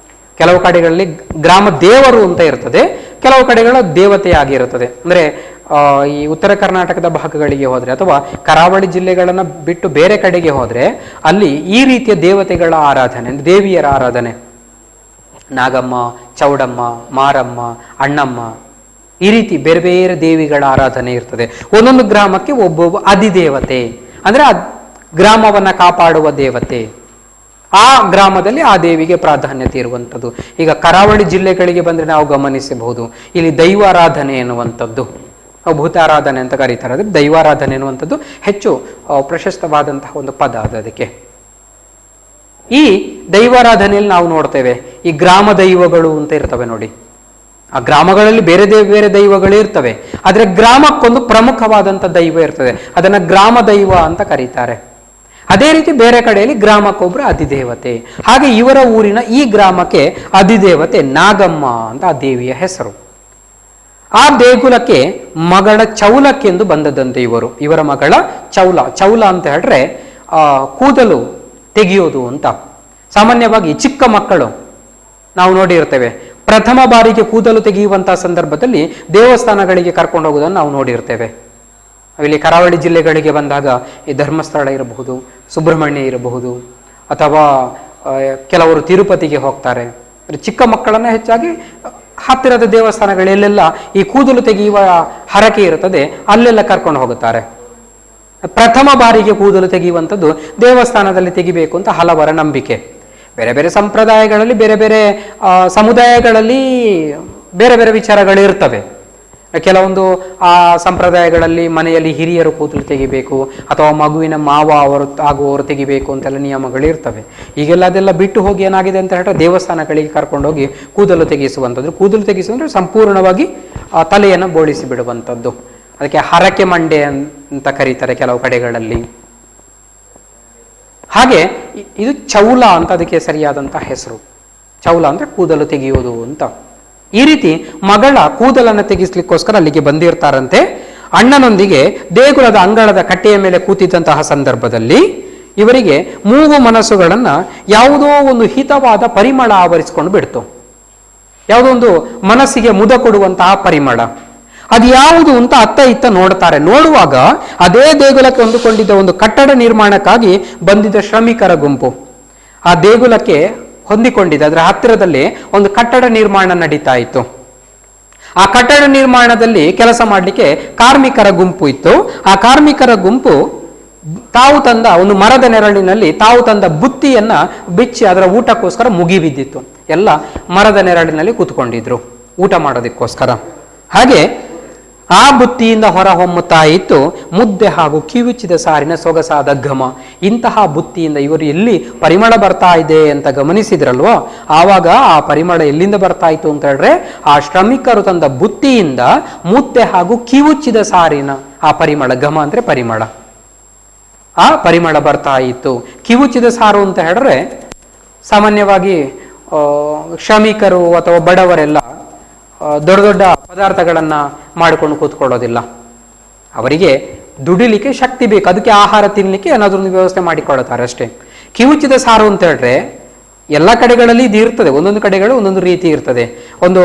B: ಕೆಲವು ಕಡೆಗಳಲ್ಲಿ ಗ್ರಾಮ ದೇವರು ಅಂತ ಇರ್ತದೆ, ಕೆಲವು ಕಡೆಗಳ ದೇವತೆ ಆಗಿರುತ್ತದೆ. ಅಂದರೆ ಈ ಉತ್ತರ ಕರ್ನಾಟಕದ ಭಾಗಗಳಿಗೆ ಹೋದರೆ ಅಥವಾ ಕರಾವಳಿ ಜಿಲ್ಲೆಗಳನ್ನು ಬಿಟ್ಟು ಬೇರೆ ಕಡೆಗೆ ಹೋದರೆ ಅಲ್ಲಿ ಈ ರೀತಿಯ ದೇವತೆಗಳ ಆರಾಧನೆ, ದೇವಿಯರ ಆರಾಧನೆ, ನಾಗಮ್ಮ, ಚೌಡಮ್ಮ, ಮಾರಮ್ಮ, ಅಣ್ಣಮ್ಮ, ಈ ರೀತಿ ಬೇರೆ ಬೇರೆ ದೇವಿಗಳ ಆರಾಧನೆ ಇರ್ತದೆ. ಒಂದೊಂದು ಗ್ರಾಮಕ್ಕೆ ಒಬ್ಬೊಬ್ಬ ಅಧಿದೇವತೆ, ಅಂದರೆ ಗ್ರಾಮವನ್ನು ಕಾಪಾಡುವ ದೇವತೆ. ಆ ಗ್ರಾಮದಲ್ಲಿ ಆ ದೇವಿಗೆ ಪ್ರಾಧಾನ್ಯತೆ ಇರುವಂಥದ್ದು. ಈಗ ಕರಾವಳಿ ಜಿಲ್ಲೆಗಳಿಗೆ ಬಂದರೆ ನಾವು ಗಮನಿಸಬಹುದು, ಇಲ್ಲಿ ದೈವಾರಾಧನೆ ಎನ್ನುವಂಥದ್ದು, ಭೂತಾರಾಧನೆ ಅಂತ ಕರೀತಾರೆ. ಅಂದರೆ ದೈವಾರಾಧನೆ ಎನ್ನುವಂಥದ್ದು ಹೆಚ್ಚು ಪ್ರಶಸ್ತವಾದಂತಹ ಒಂದು ಪದ ಅದು. ಅದಕ್ಕೆ ಈ ದೈವಾರಾಧನೆಯಲ್ಲಿ ನಾವು ನೋಡ್ತೇವೆ ಈ ಗ್ರಾಮ ದೈವಗಳು ಅಂತ ಇರ್ತವೆ ನೋಡಿ. ಆ ಗ್ರಾಮಗಳಲ್ಲಿ ಬೇರೆ ಬೇರೆ ದೈವಗಳು ಇರ್ತವೆ, ಆದರೆ ಗ್ರಾಮಕ್ಕೊಂದು ಪ್ರಮುಖವಾದಂಥ ದೈವ ಇರ್ತದೆ, ಅದನ್ನು ಗ್ರಾಮ ದೈವ ಅಂತ ಕರೀತಾರೆ. ಅದೇ ರೀತಿ ಬೇರೆ ಕಡೆಯಲ್ಲಿ ಗ್ರಾಮಕ್ಕೊಬ್ಬರು ಅಧಿದೇವತೆ. ಹಾಗೆ ಇವರ ಊರಿನ ಈ ಗ್ರಾಮಕ್ಕೆ ಅಧಿದೇವತೆ ನಾಗಮ್ಮ ಅಂತ ಆ ದೇವಿಯ ಹೆಸರು. ಆ ದೇಗುಲಕ್ಕೆ ಮಗಳ ಚೌಲಕ್ಕೆಂದು ಬಂದದಂತೆ ಇವರ ಮಗಳ ಚೌಲ ಅಂತ ಹೇಳಿದ್ರೆ ಕೂದಲು ತೆಗೆಯೋದು ಅಂತ. ಸಾಮಾನ್ಯವಾಗಿ ಚಿಕ್ಕ ಮಕ್ಕಳು ನಾವು ನೋಡಿರ್ತೇವೆ, ಪ್ರಥಮ ಬಾರಿಗೆ ಕೂದಲು ತೆಗೆಯುವಂತಹ ಸಂದರ್ಭದಲ್ಲಿ ದೇವಸ್ಥಾನಗಳಿಗೆ ಕರ್ಕೊಂಡು ಹೋಗೋದನ್ನು ನಾವು ನೋಡಿರ್ತೇವೆ. ಇಲ್ಲಿ ಕರಾವಳಿ ಜಿಲ್ಲೆಗಳಿಗೆ ಬಂದಾಗ ಈ ಧರ್ಮಸ್ಥಳ ಇರಬಹುದು, ಸುಬ್ರಹ್ಮಣ್ಯ ಇರಬಹುದು, ಅಥವಾ ಕೆಲವರು ತಿರುಪತಿಗೆ ಹೋಗ್ತಾರೆ. ಚಿಕ್ಕ ಮಕ್ಕಳನ್ನ ಹೆಚ್ಚಾಗಿ ಹತ್ತಿರದ ದೇವಸ್ಥಾನಗಳೆಲ್ಲೆಲ್ಲ ಈ ಕೂದಲು ತೆಗೆಯುವ ಹರಕೆ ಇರುತ್ತದೆ, ಅಲ್ಲೆಲ್ಲ ಕರ್ಕೊಂಡು ಹೋಗುತ್ತಾರೆ. ಪ್ರಥಮ ಬಾರಿಗೆ ಕೂದಲು ತೆಗೆಯುವಂಥದ್ದು ದೇವಸ್ಥಾನದಲ್ಲಿ ತೆಗಿಬೇಕು ಅಂತ ಹಲವರ ನಂಬಿಕೆ. ಬೇರೆ ಬೇರೆ ಸಂಪ್ರದಾಯಗಳಲ್ಲಿ, ಬೇರೆ ಬೇರೆ ಸಮುದಾಯಗಳಲ್ಲಿ ಬೇರೆ ಬೇರೆ ವಿಚಾರಗಳು ಇರ್ತವೆ. ಕೆಲವೊಂದು ಆ ಸಂಪ್ರದಾಯಗಳಲ್ಲಿ ಮನೆಯಲ್ಲಿ ಹಿರಿಯರು ಕೂದಲು ತೆಗಿಬೇಕು, ಅಥವಾ ಮಗುವಿನ ಮಾವ ಆಗುವವರು ತೆಗಿಬೇಕು ಅಂತೆಲ್ಲ ನಿಯಮಗಳು ಇರ್ತವೆ. ಈಗೆಲ್ಲ ಅದೆಲ್ಲ ಬಿಟ್ಟು ಹೋಗಿ ಏನಾಗಿದೆ ಅಂತ ಹೇಳಿದ್ರೆ ದೇವಸ್ಥಾನಗಳಿಗೆ ಕರ್ಕೊಂಡೋಗಿ ಕೂದಲು ತೆಗೆಸುವಂಥದ್ದು. ಕೂದಲು ತೆಗೆಸುವಂದ್ರೆ ಸಂಪೂರ್ಣವಾಗಿ ತಲೆಯನ್ನು ಬೋಳಿಸಿ ಬಿಡುವಂಥದ್ದು. ಅದಕ್ಕೆ ಹರಕೆ ಮಂಡೆ ಅಂತ ಕರೀತಾರೆ ಕೆಲವು ಕಡೆಗಳಲ್ಲಿ. ಹಾಗೆ ಇದು ಚೌಲ ಅಂತ ಅದಕ್ಕೆ ಸರಿಯಾದಂಥ ಹೆಸರು. ಚೌಲ ಅಂದ್ರೆ ಕೂದಲು ತೆಗೆಯುವುದು ಅಂತ. ಈ ರೀತಿ ಮಗಳ ಕೂದಲನ್ನು ತೆಗೆಸ್ಲಿಕ್ಕೋಸ್ಕರ ಅಲ್ಲಿಗೆ ಬಂದಿರ್ತಾರಂತೆ. ಅಣ್ಣನೊಂದಿಗೆ ದೇಗುಲದ ಅಂಗಳದ ಕಟ್ಟೆಯ ಮೇಲೆ ಕೂತಿದ್ದಂತಹ ಸಂದರ್ಭದಲ್ಲಿ ಇವರಿಗೆ ಮೂಗು ಮನಸ್ಸುಗಳನ್ನ ಯಾವುದೋ ಒಂದು ಹಿತವಾದ ಪರಿಮಳ ಆವರಿಸಿಕೊಂಡು ಬಿಡ್ತು. ಯಾವುದೋ ಒಂದು ಮನಸ್ಸಿಗೆ ಮುದ ಕೊಡುವಂತಹ ಪರಿಮಳ. ಅದು ಯಾವುದು ಅಂತ ಅತ್ತ ಇತ್ತ ನೋಡ್ತಾರೆ. ನೋಡುವಾಗ ಅದೇ ದೇಗುಲಕ್ಕೆ ಹೊಂದಿಕೊಂಡಿದ್ದ ಒಂದು ಕಟ್ಟಡ ನಿರ್ಮಾಣಕ್ಕಾಗಿ ಬಂದಿದ್ದ ಶ್ರಮಿಕರ ಗುಂಪು ಆ ದೇಗುಲಕ್ಕೆ ಹೊಂದಿಕೊಂಡಿದೆ. ಅದರ ಹತ್ತಿರದಲ್ಲಿ ಒಂದು ಕಟ್ಟಡ ನಿರ್ಮಾಣ ನಡೀತಾ ಇತ್ತು. ಆ ಕಟ್ಟಡ ನಿರ್ಮಾಣದಲ್ಲಿ ಕೆಲಸ ಮಾಡಲಿಕ್ಕೆ ಕಾರ್ಮಿಕರ ಗುಂಪು ಇತ್ತು. ಆ ಕಾರ್ಮಿಕರ ಗುಂಪು ತಾವು ತಂದ ಒಂದು ಮರದ ನೆರಳಿನಲ್ಲಿ ತಾವು ತಂದ ಬುತ್ತಿಯನ್ನ ಬಿಚ್ಚಿ ಅದರ ಊಟಕ್ಕೋಸ್ಕರ ಮುಗಿಬಿದ್ದಿತ್ತು. ಎಲ್ಲ ಮರದ ನೆರಳಿನಲ್ಲಿ ಕೂತ್ಕೊಂಡಿದ್ರು ಊಟ ಮಾಡೋದಕ್ಕೋಸ್ಕರ. ಹಾಗೆ ಆ ಬುತ್ತಿಯಿಂದ ಹೊರ ಹೊಮ್ಮುತ್ತಾ ಇತ್ತು ಮುದ್ದೆ ಹಾಗೂ ಕಿವುಚಿದ ಸಾರಿನ ಸೊಗಸಾದ ಘಮ. ಇಂತಹ ಬುತ್ತಿಯಿಂದ ಇವರು ಎಲ್ಲಿ ಪರಿಮಳ ಬರ್ತಾ ಇದೆ ಅಂತ ಗಮನಿಸಿದ್ರಲ್ವೋ, ಆವಾಗ ಆ ಪರಿಮಳ ಎಲ್ಲಿಂದ ಬರ್ತಾ ಇತ್ತು ಅಂತ ಹೇಳಿದ್ರೆ ಆ ಶ್ರಮಿಕರು ತಂದ ಬುತ್ತಿಯಿಂದ ಮುದ್ದೆ ಹಾಗೂ ಕಿವುಚಿದ ಸಾರಿನ ಆ ಪರಿಮಳ, ಘಮ ಅಂದ್ರೆ ಪರಿಮಳ, ಆ ಪರಿಮಳ ಬರ್ತಾ ಇತ್ತು. ಕಿವುಚಿದ ಸಾರು ಅಂತ ಹೇಳಿದ್ರೆ ಸಾಮಾನ್ಯವಾಗಿ ಶ್ರಮಿಕರು ಅಥವಾ ಬಡವರೆಲ್ಲ ದೊಡ್ಡ ದೊಡ್ಡ ಪದಾರ್ಥಗಳನ್ನ ಮಾಡಿಕೊಂಡು ಕೂತ್ಕೊಳ್ಳೋದಿಲ್ಲ. ಅವರಿಗೆ ದುಡಿಲಿಕ್ಕೆ ಶಕ್ತಿ ಬೇಕು, ಅದಕ್ಕೆ ಆಹಾರ ತಿನ್ನಲಿಕ್ಕೆ ಏನಾದ್ರೂ ಒಂದು ವ್ಯವಸ್ಥೆ ಮಾಡಿಕೊಳ್ಳುತ್ತಾರೆ ಅಷ್ಟೇ. ಕಿವುಚಿದ ಸಾರು ಅಂತ ಹೇಳಿದ್ರೆ ಎಲ್ಲ ಕಡೆಗಳಲ್ಲಿ ಇದು ಇರ್ತದೆ, ಒಂದೊಂದು ಕಡೆಗಳು ಒಂದೊಂದು ರೀತಿ ಇರ್ತದೆ. ಒಂದು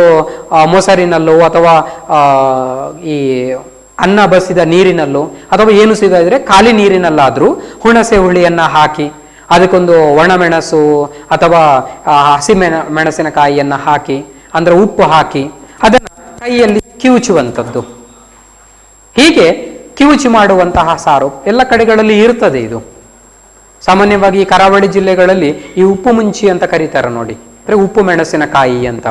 B: ಮೊಸರಿನಲ್ಲೋ ಅಥವಾ ಈ ಅನ್ನ ಬಸಿದ ನೀರಿನಲ್ಲೋ ಅಥವಾ ಏನು ಸಿಗದಿದ್ರೆ ಖಾಲಿ ನೀರಿನಲ್ಲಾದ್ರೂ ಹುಣಸೆ ಹುಳಿಯನ್ನ ಹಾಕಿ ಅದಕ್ಕೊಂದು ಒಣಮೆಣಸು ಅಥವಾ ಹಸಿ ಮೆಣಸಿನಕಾಯಿಯನ್ನ ಹಾಕಿ ಅಂದ್ರೆ ಉಪ್ಪು ಹಾಕಿ ಅದನ್ನ ಕೈಯಲ್ಲಿ ಕಿವುಚುವಂಥದ್ದು. ಹೀಗೆ ಕಿವುಚಿ ಮಾಡುವಂತಹ ಸಾರು ಎಲ್ಲ ಕಡೆಗಳಲ್ಲಿ ಇರ್ತದೆ. ಇದು ಸಾಮಾನ್ಯವಾಗಿ ಕರಾವಳಿ ಜಿಲ್ಲೆಗಳಲ್ಲಿ ಈ ಉಪ್ಪು ಮುಂಚಿ ಅಂತ ಕರೀತಾರೆ ನೋಡಿ, ಅಂದ್ರೆ ಉಪ್ಪು ಮೆಣಸಿನಕಾಯಿ ಅಂತ.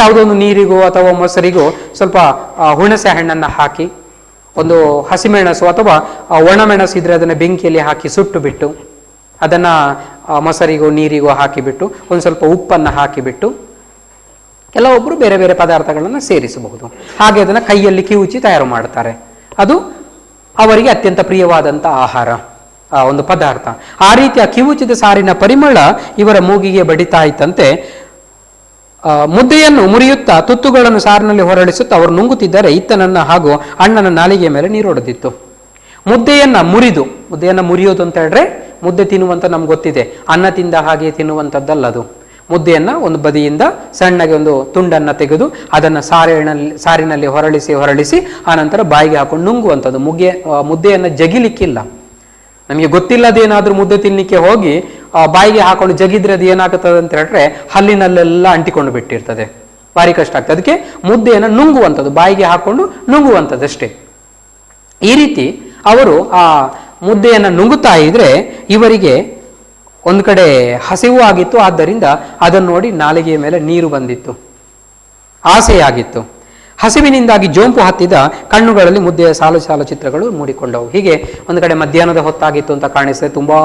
B: ಯಾವುದೋ ಒಂದು ನೀರಿಗೋ ಅಥವಾ ಮೊಸರಿಗೋ ಸ್ವಲ್ಪ ಹುಣಸೆ ಹಣ್ಣನ್ನ ಹಾಕಿ ಒಂದು ಹಸಿಮೆಣಸು ಅಥವಾ ಒಣಮೆಣಸು ಇದ್ರೆ ಅದನ್ನ ಬೆಂಕಿಯಲ್ಲಿ ಹಾಕಿ ಸುಟ್ಟು ಬಿಟ್ಟು ಅದನ್ನ ಮೊಸರಿಗೋ ನೀರಿಗೋ ಹಾಕಿಬಿಟ್ಟು ಒಂದು ಸ್ವಲ್ಪ ಉಪ್ಪನ್ನು ಹಾಕಿಬಿಟ್ಟು ಕೆಲವೊಬ್ಬರು ಬೇರೆ ಬೇರೆ ಪದಾರ್ಥಗಳನ್ನು ಸೇರಿಸಬಹುದು. ಹಾಗೆ ಅದನ್ನು ಕೈಯಲ್ಲಿ ಕಿವುಚಿ ತಯಾರು ಮಾಡ್ತಾರೆ. ಅದು ಅವರಿಗೆ ಅತ್ಯಂತ ಪ್ರಿಯವಾದಂಥ ಆಹಾರ, ಒಂದು ಪದಾರ್ಥ. ಆ ರೀತಿಯ ಕಿವುಚಿದ ಸಾರಿನ ಪರಿಮಳ ಇವರ ಮೂಗಿಗೆ ಬಡಿತಾ ಇತ್ತಂತೆ. ಮುದ್ದೆಯನ್ನು ಮುರಿಯುತ್ತಾ ತುತ್ತುಗಳನ್ನು ಸಾರಿನಲ್ಲಿ ಹೊರಳಿಸುತ್ತಾ ಅವರು ನುಂಗುತ್ತಿದ್ದರೆ ಇತ್ತನನ್ನ ಹಾಗೂ ಅಣ್ಣನ ನಾಲಿಗೆಯ ಮೇಲೆ ನೀರೊಡೆದಿತ್ತು. ಮುದ್ದೆಯನ್ನ ಮುರಿಯೋದು ಅಂತ ಹೇಳಿದ್ರೆ ಮುದ್ದೆ ತಿನ್ನುವಂತ ನಮ್ಗೆ ಗೊತ್ತಿದೆ, ಅನ್ನ ತಿಂದ ಹಾಗೆ ತಿನ್ನುವಂಥದ್ದಲ್ಲ ಅದು. ಮುದ್ದೆಯನ್ನ ಒಂದು ಬದಿಯಿಂದ ಸಣ್ಣಗೆ ಒಂದು ತುಂಡನ್ನ ತೆಗೆದು ಅದನ್ನ ಸಾರಿನಲ್ಲಿ ಹೊರಳಿಸಿ ಆನಂತರ ಬಾಯಿಗೆ ಹಾಕೊಂಡು ನುಂಗುವಂಥದ್ದು. ಮುದ್ದೆಯನ್ನ ಜಗಿಲಿಕ್ಕಿಲ್ಲ. ನಮಗೆ ಗೊತ್ತಿಲ್ಲದೇನಾದ್ರೂ ಮುದ್ದೆ ತಿನ್ಲಿಕ್ಕೆ ಹೋಗಿ ಬಾಯಿಗೆ ಹಾಕೊಂಡು ಜಗಿದ್ರೆ ಅದು ಏನಾಗುತ್ತದೆ ಅಂತ ಹೇಳಿದ್ರೆ ಹಲ್ಲಿನಲ್ಲೆಲ್ಲ ಅಂಟಿಕೊಂಡು ಬಿಟ್ಟಿರ್ತದೆ, ಭಾರಿ ಕಷ್ಟ ಆಗ್ತದೆ. ಅದಕ್ಕೆ ಮುದ್ದೆಯನ್ನು ನುಂಗುವಂಥದ್ದು, ಬಾಯಿಗೆ ಹಾಕೊಂಡು ನುಂಗುವಂಥದ್ದು ಅಷ್ಟೇ. ಈ ರೀತಿ ಅವರು ಆ ಮುದ್ದೆಯನ್ನು ನುಂಗುತ್ತಾ ಇದ್ರೆ ಇವರಿಗೆ ಒಂದು ಕಡೆ ಹಸಿವು ಆಗಿತ್ತು, ಆದ್ದರಿಂದ ಅದನ್ನು ನೋಡಿ ನಾಲಿಗೆಯ ಮೇಲೆ ನೀರು ಬಂದಿತ್ತು, ಆಸೆಯಾಗಿತ್ತು. ಹಸಿವಿನಿಂದಾಗಿ ಜೋಂಪು ಹತ್ತಿದ ಕಣ್ಣುಗಳಲ್ಲಿ ಮುದ್ದೆಯ ಸಾಲು ಸಾಲು ಚಿತ್ರಗಳು ಮೂಡಿಕೊಂಡವು. ಹೀಗೆ ಒಂದು ಕಡೆ ಮಧ್ಯಾಹ್ನದ ಹೊತ್ತಾಗಿತ್ತು ಅಂತ ಕಾಣಿಸ್ತದೆ, ತುಂಬಾ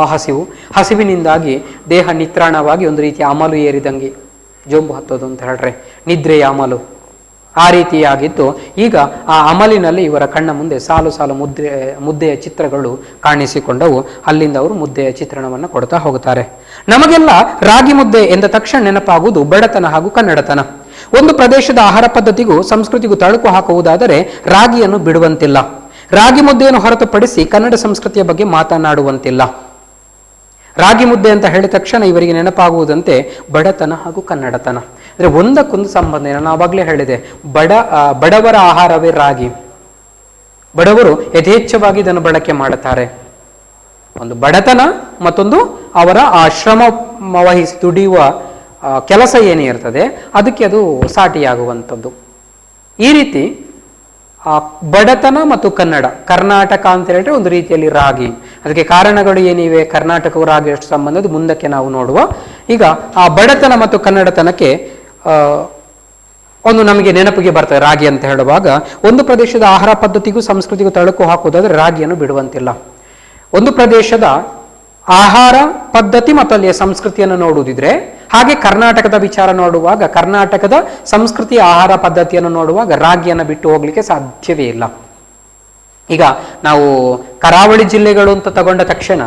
B: ಹಸಿವಿನಿಂದಾಗಿ ದೇಹ ನಿತ್ರಾಣವಾಗಿ ಒಂದು ರೀತಿಯ ಅಮಲು ಏರಿದಂಗೆ, ಜೋಂಪು ಹತ್ತೋದು ಅಂತ ಹೇಳ್ರೆ ನಿದ್ರೆಯ ಅಮಲು, ಆ ರೀತಿಯಾಗಿತ್ತು. ಈಗ ಆ ಅಮಲಿನಲ್ಲಿ ಇವರ ಕಣ್ಣ ಮುಂದೆ ಸಾಲು ಸಾಲು ಮುದ್ದೆಯ ಚಿತ್ರಗಳು ಕಾಣಿಸಿಕೊಂಡವು. ಅಲ್ಲಿಂದ ಅವರು ಮುದ್ದೆಯ ಚಿತ್ರಣವನ್ನು ಕೊಡ್ತಾ ಹೋಗುತ್ತಾರೆ. ನಮಗೆಲ್ಲ ರಾಗಿ ಮುದ್ದೆ ಎಂದ ತಕ್ಷಣ ನೆನಪಾಗುವುದು ಬಡತನ ಹಾಗೂ ಕನ್ನಡತನ. ಒಂದು ಪ್ರದೇಶದ ಆಹಾರ ಪದ್ಧತಿಗೂ ಸಂಸ್ಕೃತಿಗೂ ತಳುಕು ಹಾಕುವುದಾದರೆ ರಾಗಿಯನ್ನು ಬಿಡುವಂತಿಲ್ಲ. ರಾಗಿ ಮುದ್ದೆಯನ್ನು ಹೊರತುಪಡಿಸಿ ಕನ್ನಡ ಸಂಸ್ಕೃತಿಯ ಬಗ್ಗೆ ಮಾತನಾಡುವಂತಿಲ್ಲ. ರಾಗಿ ಮುದ್ದೆ ಅಂತ ಹೇಳಿದ ತಕ್ಷಣ ಇವರಿಗೆ ನೆನಪಾಗುವುದಂತೆ ಬಡತನ ಹಾಗೂ ಕನ್ನಡತನ. ಅಂದ್ರೆ ಒಂದಕ್ಕೊಂದು ಸಂಬಂಧ. ನಾನು ಆವಾಗಲೇ ಹೇಳಿದೆ, ಬಡವರ ಆಹಾರವೇ ರಾಗಿ. ಬಡವರು ಯಥೇಚ್ಛವಾಗಿ ಇದನ್ನು ಬಳಕೆ ಮಾಡುತ್ತಾರೆ. ಒಂದು ಬಡತನ, ಮತ್ತೊಂದು ಅವರ ಆ ಶ್ರಮ ವಹಿಸಿ ದುಡಿಯುವ ಕೆಲಸ ಏನೇ ಇರ್ತದೆ ಅದಕ್ಕೆ ಅದು ಸಾಟಿಯಾಗುವಂಥದ್ದು. ಈ ರೀತಿ ಬಡತನ ಮತ್ತು ಕರ್ನಾಟಕ ಅಂತ ಹೇಳಿದ್ರೆ ಒಂದು ರೀತಿಯಲ್ಲಿ ರಾಗಿ. ಅದಕ್ಕೆ ಕಾರಣಗಳು ಏನಿವೆ, ಕರ್ನಾಟಕವು ರಾಗಿ ಎಷ್ಟು ಸಂಬಂಧದ ಮುಂದಕ್ಕೆ ನಾವು ನೋಡುವ. ಈಗ ಆ ಬಡತನ ಮತ್ತು ಕನ್ನಡತನಕ್ಕೆ ಒಂದು ನಮಗೆ ನೆನಪಿಗೆ ಬರ್ತದೆ ರಾಗಿ ಅಂತ ಹೇಳುವಾಗ. ಒಂದು ಪ್ರದೇಶದ ಆಹಾರ ಪದ್ಧತಿಗೂ ಸಂಸ್ಕೃತಿಗೂ ತಳುಕು ಹಾಕುವುದಾದ್ರೆ ರಾಗಿಯನ್ನು ಬಿಡುವಂತಿಲ್ಲ. ಒಂದು ಪ್ರದೇಶದ ಆಹಾರ ಪದ್ಧತಿ ಮತ್ತು ಅಲ್ಲಿಯ ಸಂಸ್ಕೃತಿಯನ್ನು ನೋಡುವುದಿದ್ರೆ, ಹಾಗೆ ಕರ್ನಾಟಕದ ವಿಚಾರ ನೋಡುವಾಗ, ಕರ್ನಾಟಕದ ಸಂಸ್ಕೃತಿ ಆಹಾರ ಪದ್ಧತಿಯನ್ನು ನೋಡುವಾಗ ರಾಗಿಯನ್ನು ಬಿಟ್ಟು ಹೋಗ್ಲಿಕ್ಕೆ ಸಾಧ್ಯವೇ ಇಲ್ಲ. ಈಗ ನಾವು ಕರಾವಳಿ ಜಿಲ್ಲೆಗಳು ಅಂತ ತಗೊಂಡ ತಕ್ಷಣ,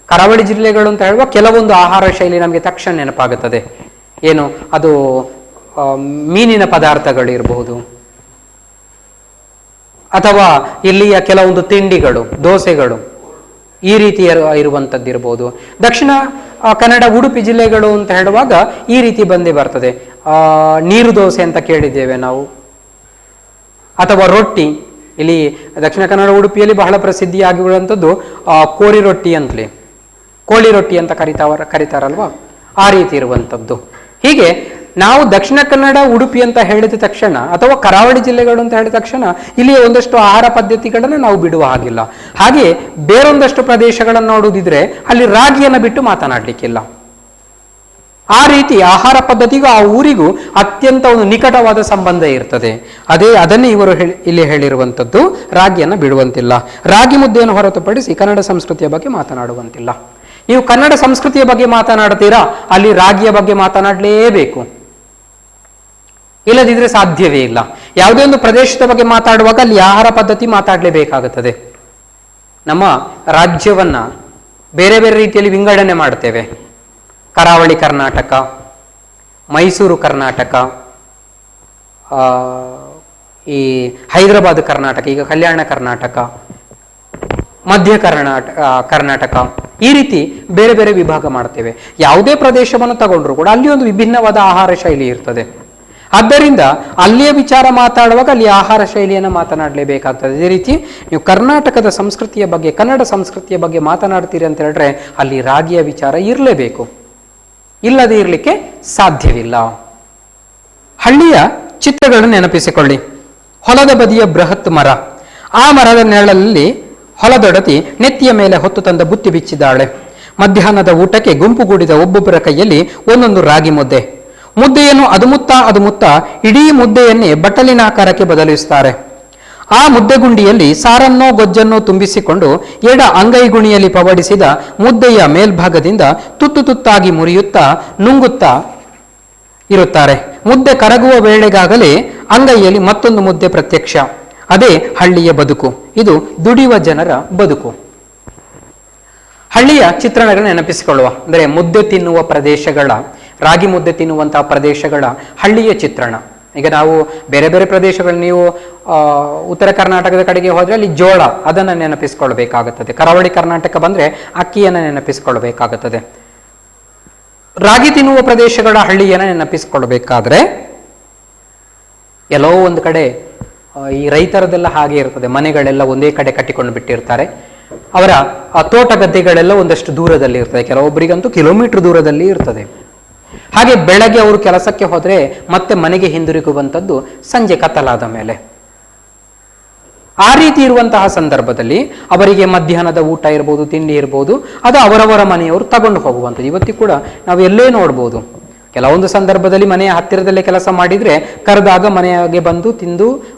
B: ಕರಾವಳಿ ಜಿಲ್ಲೆಗಳು ಅಂತ ಹೇಳುವ ಕೆಲವೊಂದು ಆಹಾರ ಶೈಲಿ ನಮಗೆ ತಕ್ಷಣ ನೆನಪಾಗುತ್ತದೆ. ಏನು ಅದು ಮೀನಿನ ಪದಾರ್ಥಗಳಿರಬಹುದು, ಅಥವಾ ಇಲ್ಲಿಯ ಕೆಲವೊಂದು ತಿಂಡಿಗಳು, ದೋಸೆಗಳು, ಈ ರೀತಿ ಇರುವಂಥದ್ದಿರ್ಬೋದು. ದಕ್ಷಿಣ ಕನ್ನಡ ಉಡುಪಿ ಜಿಲ್ಲೆಗಳು ಅಂತ ಹೇಳುವಾಗ ಈ ರೀತಿ ಬಂದೇ ಬರ್ತದೆ. ನೀರು ದೋಸೆ ಅಂತ ಕೇಳಿದ್ದೇವೆ ನಾವು, ಅಥವಾ ರೊಟ್ಟಿ. ಇಲ್ಲಿ ದಕ್ಷಿಣ ಕನ್ನಡ ಉಡುಪಿಯಲ್ಲಿ ಬಹಳ ಪ್ರಸಿದ್ಧಿಯಾಗಿರುವಂಥದ್ದು ಕೋರಿ ರೊಟ್ಟಿ ಅಂತಲೇ, ಕೋಳಿ ರೊಟ್ಟಿ ಅಂತ ಕರಿತಾರಲ್ವಾ, ಆ ರೀತಿ ಇರುವಂಥದ್ದು. ಹೀಗೆ ನಾವು ದಕ್ಷಿಣ ಕನ್ನಡ, ಉಡುಪಿ ಅಂತ ಹೇಳಿದ ತಕ್ಷಣ ಅಥವಾ ಕರಾವಳಿ ಜಿಲ್ಲೆಗಳು ಅಂತ ಹೇಳಿದ ತಕ್ಷಣ ಇಲ್ಲಿ ಒಂದಷ್ಟು ಆಹಾರ ಪದ್ಧತಿಗಳನ್ನು ನಾವು ಬಿಡುವ ಹಾಗಿಲ್ಲ. ಹಾಗೆ ಬೇರೊಂದಷ್ಟು ಪ್ರದೇಶಗಳನ್ನು ನೋಡುವುದಿದ್ರೆ ಅಲ್ಲಿ ರಾಗಿಯನ್ನು ಬಿಟ್ಟು ಮಾತನಾಡಲಿಕ್ಕಿಲ್ಲ. ಆ ರೀತಿ ಆಹಾರ ಪದ್ಧತಿಗೂ ಆ ಊರಿಗೂ ಅತ್ಯಂತ ಒಂದು ನಿಕಟವಾದ ಸಂಬಂಧ ಇರ್ತದೆ. ಅದನ್ನೇ ಇವರು ಇಲ್ಲಿ ಹೇಳಿರುವಂಥದ್ದು, ರಾಗಿಯನ್ನು ಬಿಡುವಂತಿಲ್ಲ. ರಾಗಿ ಮುದ್ದೆಯನ್ನು ಹೊರತುಪಡಿಸಿ ಕನ್ನಡ ಸಂಸ್ಕೃತಿಯ ಬಗ್ಗೆ ಮಾತನಾಡುವಂತಿಲ್ಲ. ನೀವು ಕನ್ನಡ ಸಂಸ್ಕೃತಿಯ ಬಗ್ಗೆ ಮಾತನಾಡ್ತೀರಾ, ಅಲ್ಲಿ ರಾಗಿಯ ಬಗ್ಗೆ ಮಾತನಾಡಲೇಬೇಕು, ಇಲ್ಲದಿದ್ರೆ ಸಾಧ್ಯವೇ ಇಲ್ಲ. ಯಾವುದೇ ಒಂದು ಪ್ರದೇಶದ ಬಗ್ಗೆ ಮಾತಾಡುವಾಗ ಅಲ್ಲಿ ಆಹಾರ ಪದ್ಧತಿ ಮಾತಾಡಲೇಬೇಕಾಗುತ್ತದೆ. ನಮ್ಮ ರಾಜ್ಯವನ್ನ ಬೇರೆ ಬೇರೆ ರೀತಿಯಲ್ಲಿ ವಿಂಗಡಣೆ ಮಾಡ್ತೇವೆ. ಕರಾವಳಿ ಕರ್ನಾಟಕ, ಮೈಸೂರು ಕರ್ನಾಟಕ, ಈ ಹೈದರಾಬಾದ್ ಕರ್ನಾಟಕ, ಈಗ ಕಲ್ಯಾಣ ಕರ್ನಾಟಕ, ಮಧ್ಯ ಕರ್ನಾಟಕ, ಈ ರೀತಿ ಬೇರೆ ಬೇರೆ ವಿಭಾಗ ಮಾಡ್ತೇವೆ. ಯಾವುದೇ ಪ್ರದೇಶವನ್ನು ತಗೊಂಡ್ರು ಕೂಡ ಅಲ್ಲಿ ಒಂದು ವಿಭಿನ್ನವಾದ ಆಹಾರ ಶೈಲಿ ಇರ್ತದೆ. ಆದ್ದರಿಂದ ಅಲ್ಲಿಯ ವಿಚಾರ ಮಾತಾಡುವಾಗ ಅಲ್ಲಿ ಆಹಾರ ಶೈಲಿಯನ್ನು ಮಾತನಾಡಲೇಬೇಕಾಗ್ತದೆ. ಇದೇ ರೀತಿ ನೀವು ಕರ್ನಾಟಕದ ಸಂಸ್ಕೃತಿಯ ಬಗ್ಗೆ, ಕನ್ನಡ ಸಂಸ್ಕೃತಿಯ ಬಗ್ಗೆ ಮಾತನಾಡ್ತೀರಿ ಅಂತ ಹೇಳಿದ್ರೆ ಅಲ್ಲಿ ರಾಗಿಯ ವಿಚಾರ ಇರಲೇಬೇಕು, ಇಲ್ಲದೆ ಇರಲಿಕ್ಕೆ ಸಾಧ್ಯವಿಲ್ಲ. ಹಳ್ಳಿಯ ಚಿತ್ರಗಳನ್ನು ನೆನಪಿಸಿಕೊಳ್ಳಿ. ಹೊಲದ ಬದಿಯ ಬೃಹತ್ ಮರ, ಆ ಮರದ ನೆರಳಲ್ಲಿ ಹೊಲದೊಡತಿ ನೆತ್ತಿಯ ಮೇಲೆ ಹೊತ್ತು ತಂದ ಬುತ್ತಿ ಬಿಚ್ಚಿದ್ದಾಳೆ. ಮಧ್ಯಾಹ್ನದ ಊಟಕ್ಕೆ ಗುಂಪುಗೂಡಿದ ಒಬ್ಬೊಬ್ಬರ ಕೈಯಲ್ಲಿ ಒಂದೊಂದು ರಾಗಿ ಮುದ್ದೆ. ಮುದ್ದೆಯನ್ನು ಅದು ಮುತ್ತ ಇಡೀ ಮುದ್ದೆಯನ್ನೇ ಬಟ್ಟಲಿನ ಆಕಾರಕ್ಕೆ ಬದಲಿಸುತ್ತಾರೆ. ಆ ಮುದ್ದೆಗುಂಡಿಯಲ್ಲಿ ಸಾರನ್ನೋ ಗೊಜ್ಜನ್ನೋ ತುಂಬಿಸಿಕೊಂಡು ಎಡ ಅಂಗೈಗುಣಿಯಲ್ಲಿ ಪವಡಿಸಿದ ಮುದ್ದೆಯ ಮೇಲ್ಭಾಗದಿಂದ ತುತ್ತು ತುತ್ತಾಗಿ ಮುರಿಯುತ್ತಾ ನುಂಗುತ್ತಾ ಇರುತ್ತಾರೆ. ಮುದ್ದೆ ಕರಗುವ ವೇಳೆಗಾಗಲೇ ಅಂಗೈಯಲ್ಲಿ ಮತ್ತೊಂದು ಮುದ್ದೆ ಪ್ರತ್ಯಕ್ಷ. ಅದೇ ಹಳ್ಳಿಯ ಬದುಕು. ಇದು ದುಡಿಯುವ ಜನರ ಬದುಕು. ಹಳ್ಳಿಯ ಚಿತ್ರಣಗಳನ್ನು ನೆನಪಿಸಿಕೊಳ್ಳುವ, ಅಂದರೆ ಮುದ್ದೆ ತಿನ್ನುವ ಪ್ರದೇಶಗಳ, ರಾಗಿ ಮುದ್ದೆ ತಿನ್ನುವಂತಹ ಪ್ರದೇಶಗಳ ಹಳ್ಳಿಯ ಚಿತ್ರಣ. ಈಗ ನಾವು ಬೇರೆ ಬೇರೆ ಪ್ರದೇಶಗಳು, ನೀವು ಉತ್ತರ ಕರ್ನಾಟಕದ ಕಡೆಗೆ ಹೋದರೆ ಅಲ್ಲಿ ಜೋಳ, ಅದನ್ನು ನೆನಪಿಸಿಕೊಳ್ಬೇಕಾಗುತ್ತದೆ. ಕರಾವಳಿ ಕರ್ನಾಟಕ ಬಂದರೆ ಅಕ್ಕಿಯನ್ನು ನೆನಪಿಸಿಕೊಳ್ಬೇಕಾಗುತ್ತದೆ. ರಾಗಿ ತಿನ್ನುವ ಪ್ರದೇಶಗಳ ಹಳ್ಳಿಯನ್ನು ನೆನಪಿಸಿಕೊಳ್ಬೇಕಾದ್ರೆ ಎಲ್ಲೋ ಒಂದು ಕಡೆ ಈ ರೈತರದೆಲ್ಲ ಹಾಗೆ ಇರ್ತದೆ. ಮನೆಗಳೆಲ್ಲ ಒಂದೇ ಕಡೆ ಕಟ್ಟಿಕೊಂಡು ಬಿಟ್ಟಿರ್ತಾರೆ. ಅವರ ತೋಟ ಗದ್ದೆಗಳೆಲ್ಲ ಒಂದಷ್ಟು ದೂರದಲ್ಲಿ ಇರ್ತದೆ, ಕೆಲವೊಬ್ಬರಿಗಂತೂ ಕಿಲೋಮೀಟರ್ ದೂರದಲ್ಲಿ ಇರ್ತದೆ. ಹಾಗೆ ಬೆಳಗ್ಗೆ ಅವರು ಕೆಲಸಕ್ಕೆ ಹೋದರೆ ಮತ್ತೆ ಮನೆಗೆ ಹಿಂದಿರುಗುವಂಥದ್ದು ಸಂಜೆ ಕತ್ತಲಾದ ಮೇಲೆ. ಆ ರೀತಿ ಇರುವಂತಹ ಸಂದರ್ಭದಲ್ಲಿ ಅವರಿಗೆ ಮಧ್ಯಾಹ್ನದ ಊಟ ಇರ್ಬೋದು, ತಿಂಡಿ ಇರ್ಬೋದು, ಅದು ಅವರವರ ಮನೆಯವರು ತಗೊಂಡು ಹೋಗುವಂಥದ್ದು. ಇವತ್ತಿಗೂ ಕೂಡ ನಾವು ಎಲ್ಲೇ ನೋಡ್ಬೋದು. ಕೆಲವೊಂದು ಸಂದರ್ಭದಲ್ಲಿ ಮನೆಯ ಹತ್ತಿರದಲ್ಲೇ ಕೆಲಸ ಮಾಡಿದರೆ ಕರೆದಾಗ ಮನೆಗೆ ಬಂದು ತಿಂದು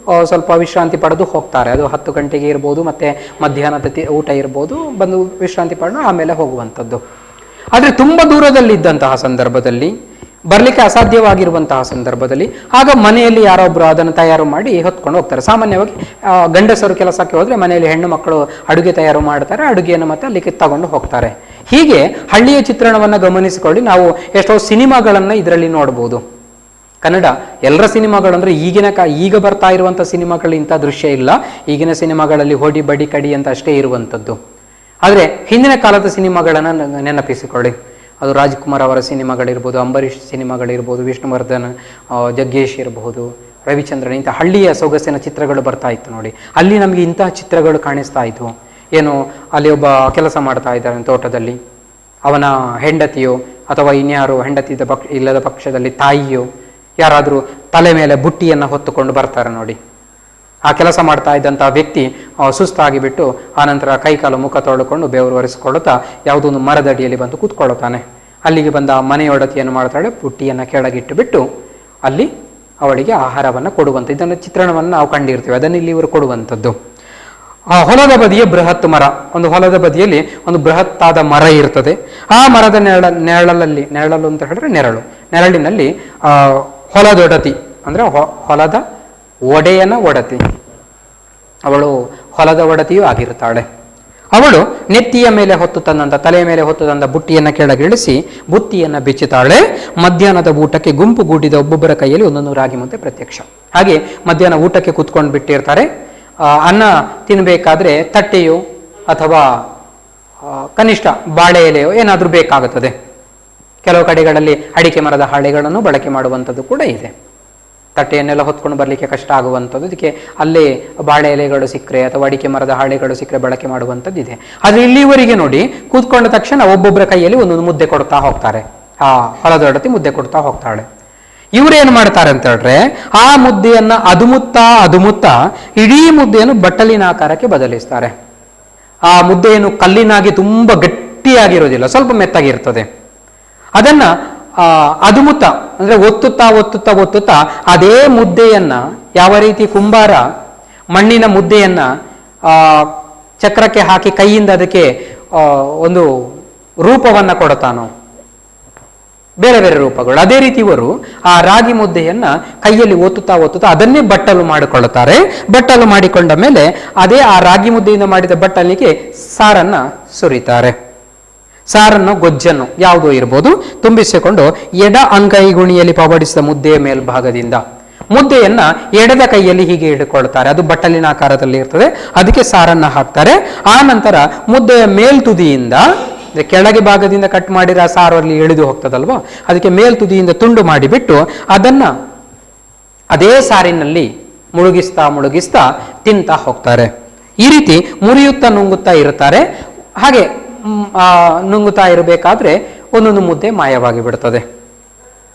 B: ಸ್ವಲ್ಪ ವಿಶ್ರಾಂತಿ ಪಡೆದು ಹೋಗ್ತಾರೆ. ಅದು 10 ಗಂಟೆಗೆ ಇರ್ಬೋದು, ಮತ್ತೆ ಮಧ್ಯಾಹ್ನದ ಊಟ ಇರ್ಬೋದು, ಬಂದು ವಿಶ್ರಾಂತಿ ಪಡೆದು ಆಮೇಲೆ ಹೋಗುವಂಥದ್ದು. ಆದರೆ ತುಂಬ ದೂರದಲ್ಲಿದ್ದಂತಹ ಸಂದರ್ಭದಲ್ಲಿ, ಬರಲಿಕ್ಕೆ ಅಸಾಧ್ಯವಾಗಿರುವಂತಹ ಸಂದರ್ಭದಲ್ಲಿ ಆಗ ಮನೆಯಲ್ಲಿ ಯಾರೊಬ್ಬರು ಅದನ್ನು ತಯಾರು ಮಾಡಿ ಹೊತ್ಕೊಂಡು ಹೋಗ್ತಾರೆ. ಸಾಮಾನ್ಯವಾಗಿ ಗಂಡಸರು ಕೆಲಸಕ್ಕೆ ಹೋದರೆ ಮನೆಯಲ್ಲಿ ಹೆಣ್ಣು ಮಕ್ಕಳು ಅಡುಗೆ ತಯಾರು ಮಾಡ್ತಾರೆ, ಅಡುಗೆಯನ್ನು ಮತ್ತೆ ಅಲ್ಲಿಗೆ ತಗೊಂಡು ಹೋಗ್ತಾರೆ. ಹೀಗೆ ಹಳ್ಳಿಯ ಚಿತ್ರಣವನ್ನು ಗಮನಿಸಿಕೊಳ್ಳಿ. ನಾವು ಎಷ್ಟೋ ಸಿನಿಮಾಗಳನ್ನು ಇದರಲ್ಲಿ ನೋಡ್ಬೋದು. ಕನ್ನಡ ಎಲ್ಲರ ಸಿನಿಮಾಗಳು ಅಂದರೆ ಈಗ ಬರ್ತಾ ಇರುವಂಥ ಸಿನಿಮಾಗಳು ಇಂಥ ದೃಶ್ಯ ಇಲ್ಲ. ಈಗಿನ ಸಿನಿಮಾಗಳಲ್ಲಿ ಹೊಡಿ ಬಡಿ ಕಡಿ ಅಂತ ಅಷ್ಟೇ ಇರುವಂಥದ್ದು. ಆದರೆ ಹಿಂದಿನ ಕಾಲದ ಸಿನಿಮಾಗಳನ್ನು ನೆನಪಿಸಿಕೊಳ್ಳಿ. ಅದು ರಾಜ್ಕುಮಾರ್ ಅವರ ಸಿನಿಮಾಗಳಿರ್ಬೋದು, ಅಂಬರೀಷ್ ಸಿನಿಮಾಗಳಿರ್ಬೋದು, ವಿಷ್ಣುವರ್ಧನ್, ಜಗ್ಗೇಶ್ ಇರಬಹುದು, ರವಿಚಂದ್ರನ್, ಇಂಥ ಹಳ್ಳಿಯ ಸೊಗಸಿನ ಚಿತ್ರಗಳು ಬರ್ತಾ ಇತ್ತು ನೋಡಿ. ಅಲ್ಲಿ ನಮಗೆ ಇಂತಹ ಚಿತ್ರಗಳು ಕಾಣಿಸ್ತಾ ಇದ್ವು. ಏನು, ಅಲ್ಲಿ ಒಬ್ಬ ಕೆಲಸ ಮಾಡ್ತಾ ಇದ್ದಾನೆ ತೋಟದಲ್ಲಿ, ಅವನ ಹೆಂಡತಿಯೋ ಅಥವಾ ಇನ್ಯಾರು ಹೆಂಡತಿ ಇಲ್ಲದ ಪಕ್ಷದಲ್ಲಿ ತಾಯಿಯೋ ಯಾರಾದರೂ ತಲೆ ಮೇಲೆ ಬುಟ್ಟಿಯನ್ನು ಹೊತ್ತುಕೊಂಡು ಬರ್ತಾರೆ ನೋಡಿ. ಆ ಕೆಲಸ ಮಾಡ್ತಾ ಇದ್ದಂಥ ವ್ಯಕ್ತಿ ಸುಸ್ತಾಗಿ ಬಿಟ್ಟು ಆನಂತರ ಕೈಕಾಲು ಮುಖ ತೊಳೆದುಕೊಂಡು ಬೆವರು ಒರೆಸಿಕೊಳ್ಳುತ್ತಾ ಯಾವುದೋ ಒಂದು ಮರದಡಿಯಲ್ಲಿ ಬಂದು ಕೂತ್ಕೊಳ್ಳುತ್ತಾನೆ. ಅಲ್ಲಿಗೆ ಬಂದ ಮನೆಯೊಡತಿಯನ್ನು ಮಾಡ್ತಾಳೆ, ಬುಟ್ಟಿಯನ್ನು ಕೆಳಗಿಟ್ಟು ಬಿಟ್ಟು ಅಲ್ಲಿ ಅವಳಿಗೆ ಆಹಾರವನ್ನು ಕೊಡುವಂಥ ಇದನ್ನು ಚಿತ್ರಣವನ್ನು ನಾವು ಕಂಡಿರ್ತೀವಿ. ಅದನ್ನು ಇಲ್ಲಿ ಇವರು ಕೊಡುವಂಥದ್ದು. ಆ ಹೊಲದ ಬದಿಯ ಬೃಹತ್ ಮರ, ಒಂದು ಹೊಲದ ಬದಿಯಲ್ಲಿ ಒಂದು ಬೃಹತ್ತಾದ ಮರ ಇರ್ತದೆ. ಆ ಮರದ ನೆರಳು ಅಂತ ಹೇಳಿದ್ರೆ ನೆರಳಿನಲ್ಲಿ ಹೊಲದೊಡತಿ ಅಂದರೆ ಹೊಲದ ಒಡೆಯನ ಒಡತಿ, ಅವಳು ಹೊಲದ ಒಡತಿಯೂ ಆಗಿರ್ತಾಳೆ. ಅವಳು ನೆತ್ತಿಯ ಮೇಲೆ ಹೊತ್ತು ತಂದಂಥ, ತಲೆಯ ಮೇಲೆ ಹೊತ್ತು ತಂದ ಬುಟ್ಟಿಯನ್ನು ಕೆಳಗಿಳಿಸಿ ಬುತ್ತಿಯನ್ನು ಬಿಚ್ಚುತ್ತಾಳೆ. ಮಧ್ಯಾಹ್ನದ ಊಟಕ್ಕೆ ಗುಂಪುಗೂಡಿದ ಒಬ್ಬೊಬ್ಬರ ಕೈಯಲ್ಲಿ ಒಂದೊಂದು ರಾಗಿ ಮುದ್ದೆ ಪ್ರತ್ಯಕ್ಷ. ಹಾಗೆ ಮಧ್ಯಾಹ್ನ ಊಟಕ್ಕೆ ಕೂತ್ಕೊಂಡು ಬಿಟ್ಟಿರ್ತಾರೆ. ಅನ್ನ ತಿನ್ನಬೇಕಾದ್ರೆ ತಟ್ಟೆಯೋ ಅಥವಾ ಕನಿಷ್ಠ ಬಾಳೆ ಎಲೆಯೋ ಏನಾದರೂ ಬೇಕಾಗುತ್ತದೆ. ಕೆಲವು ಕಡೆಗಳಲ್ಲಿ ಅಡಿಕೆ ಮರದ ಹಾಳೆಗಳನ್ನು ಬಳಕೆ ಮಾಡುವಂಥದ್ದು ಕೂಡ ಇದೆ. ತಟ್ಟೆಯನ್ನೆಲ್ಲ ಹೊತ್ಕೊಂಡು ಬರಲಿಕ್ಕೆ ಕಷ್ಟ ಆಗುವಂಥದ್ದು, ಅದಕ್ಕೆ ಅಲ್ಲೇ ಬಾಳೆ ಎಲೆಗಳು ಸಿಕ್ಕರೆ ಅಥವಾ ಅಡಿಕೆ ಮರದ ಹಾಳೆಗಳು ಸಿಕ್ಕರೆ ಬಳಕೆ ಮಾಡುವಂಥದ್ದು ಇದೆ. ಆದರೆ ಇಲ್ಲಿವರೆಗೆ ನೋಡಿ, ಕೂತ್ಕೊಂಡ ತಕ್ಷಣ ಒಬ್ಬೊಬ್ಬರ ಕೈಯಲ್ಲಿ ಒಂದೊಂದು ಮುದ್ದೆ ಕೊಡ್ತಾ ಹೋಗ್ತಾರೆ. ಆ ಹೊಲದೊಡತಿ ಮುದ್ದೆ ಕೊಡ್ತಾ ಹೋಗ್ತಾಳೆ. ಇವರೇನು ಮಾಡ್ತಾರೆ ಅಂತ ಹೇಳಿದ್ರೆ ಆ ಮುದ್ದೆಯನ್ನ ಅದುಮುತ್ತಾ ಇಡೀ ಮುದ್ದೆಯನ್ನು ಬಟ್ಟಲಿನ ಆಕಾರಕ್ಕೆ ಬದಲಿಸ್ತಾರೆ. ಆ ಮುದ್ದೆಯನ್ನು ಕಲ್ಲಿನಾಗಿ ತುಂಬಾ ಗಟ್ಟಿಯಾಗಿರೋದಿಲ್ಲ, ಸ್ವಲ್ಪ ಮೆತ್ತಾಗಿರ್ತದೆ. ಅದನ್ನ ಅದುಮುತ್ತ ಅಂದ್ರೆ ಒತ್ತುತ್ತಾ ಅದೇ ಮುದ್ದೆಯನ್ನ ಯಾವ ರೀತಿ ಕುಂಬಾರ ಮಣ್ಣಿನ ಮುದ್ದೆಯನ್ನ ಚಕ್ರಕ್ಕೆ ಹಾಕಿ ಕೈಯಿಂದ ಅದಕ್ಕೆ ಒಂದು ರೂಪವನ್ನ ಕೊಡ್ತಾನೋ, ಬೇರೆ ಬೇರೆ ರೂಪಗಳು, ಅದೇ ರೀತಿ ಇವರು ಆ ರಾಗಿ ಮುದ್ದೆಯನ್ನ ಕೈಯಲ್ಲಿ ಒತ್ತುತ್ತಾ ಅದನ್ನೇ ಬಟ್ಟಲು ಮಾಡಿಕೊಳ್ಳುತ್ತಾರೆ. ಬಟ್ಟಲು ಮಾಡಿಕೊಂಡ ಮೇಲೆ ಅದೇ ಆ ರಾಗಿ ಮುದ್ದೆಯಿಂದ ಮಾಡಿದ ಬಟ್ಟಲಿಗೆ ಸಾರನ್ನ ಸುರಿತಾರೆ. ಸಾರನ್ನು ಗೊಜ್ಜನ್ನು ಯಾವುದೋ ಇರ್ಬೋದು ತುಂಬಿಸಿಕೊಂಡು ಎಡ ಅಂಗೈಗುಣಿಯಲ್ಲಿ ಪವಡಿಸಿದ ಮುದ್ದೆಯ ಮೇಲ್ಭಾಗದಿಂದ ಮುದ್ದೆಯನ್ನ ಎಡದ ಕೈಯಲ್ಲಿ ಹೀಗೆ ಹಿಡ್ಕೊಳ್ತಾರೆ. ಅದು ಬಟ್ಟಲಿನ ಆಕಾರದಲ್ಲಿ ಇರ್ತದೆ. ಅದಕ್ಕೆ ಸಾರನ್ನ ಹಾಕ್ತಾರೆ. ಆ ನಂತರ ಮುದ್ದೆಯ ಮೇಲ್ತುದಿಯಿಂದ ಕೆಳಗೆ ಭಾಗದಿಂದ ಕಟ್ ಮಾಡಿರೋ ಸಾರು ಅಲ್ಲಿ ಎಳೆದು ಹೋಗ್ತದಲ್ವಾ, ಅದಕ್ಕೆ ಮೇಲ್ತುದಿಯಿಂದ ತುಂಡು ಮಾಡಿಬಿಟ್ಟು ಅದನ್ನ ಅದೇ ಸಾರಿನಲ್ಲಿ ಮುಳುಗಿಸ್ತಾ ತಿಂತಾ ಹೋಗ್ತಾರೆ. ಈ ರೀತಿ ಮುರಿಯುತ್ತಾ ನುಂಗುತ್ತಾ ಇರುತ್ತಾರೆ. ಹಾಗೆ ನುಂಗುತ್ತಾ ಇರಬೇಕಾದ್ರೆ ಒಂದೊಂದು ಮುದ್ದೆ ಮಾಯವಾಗಿ ಬಿಡ್ತದೆ.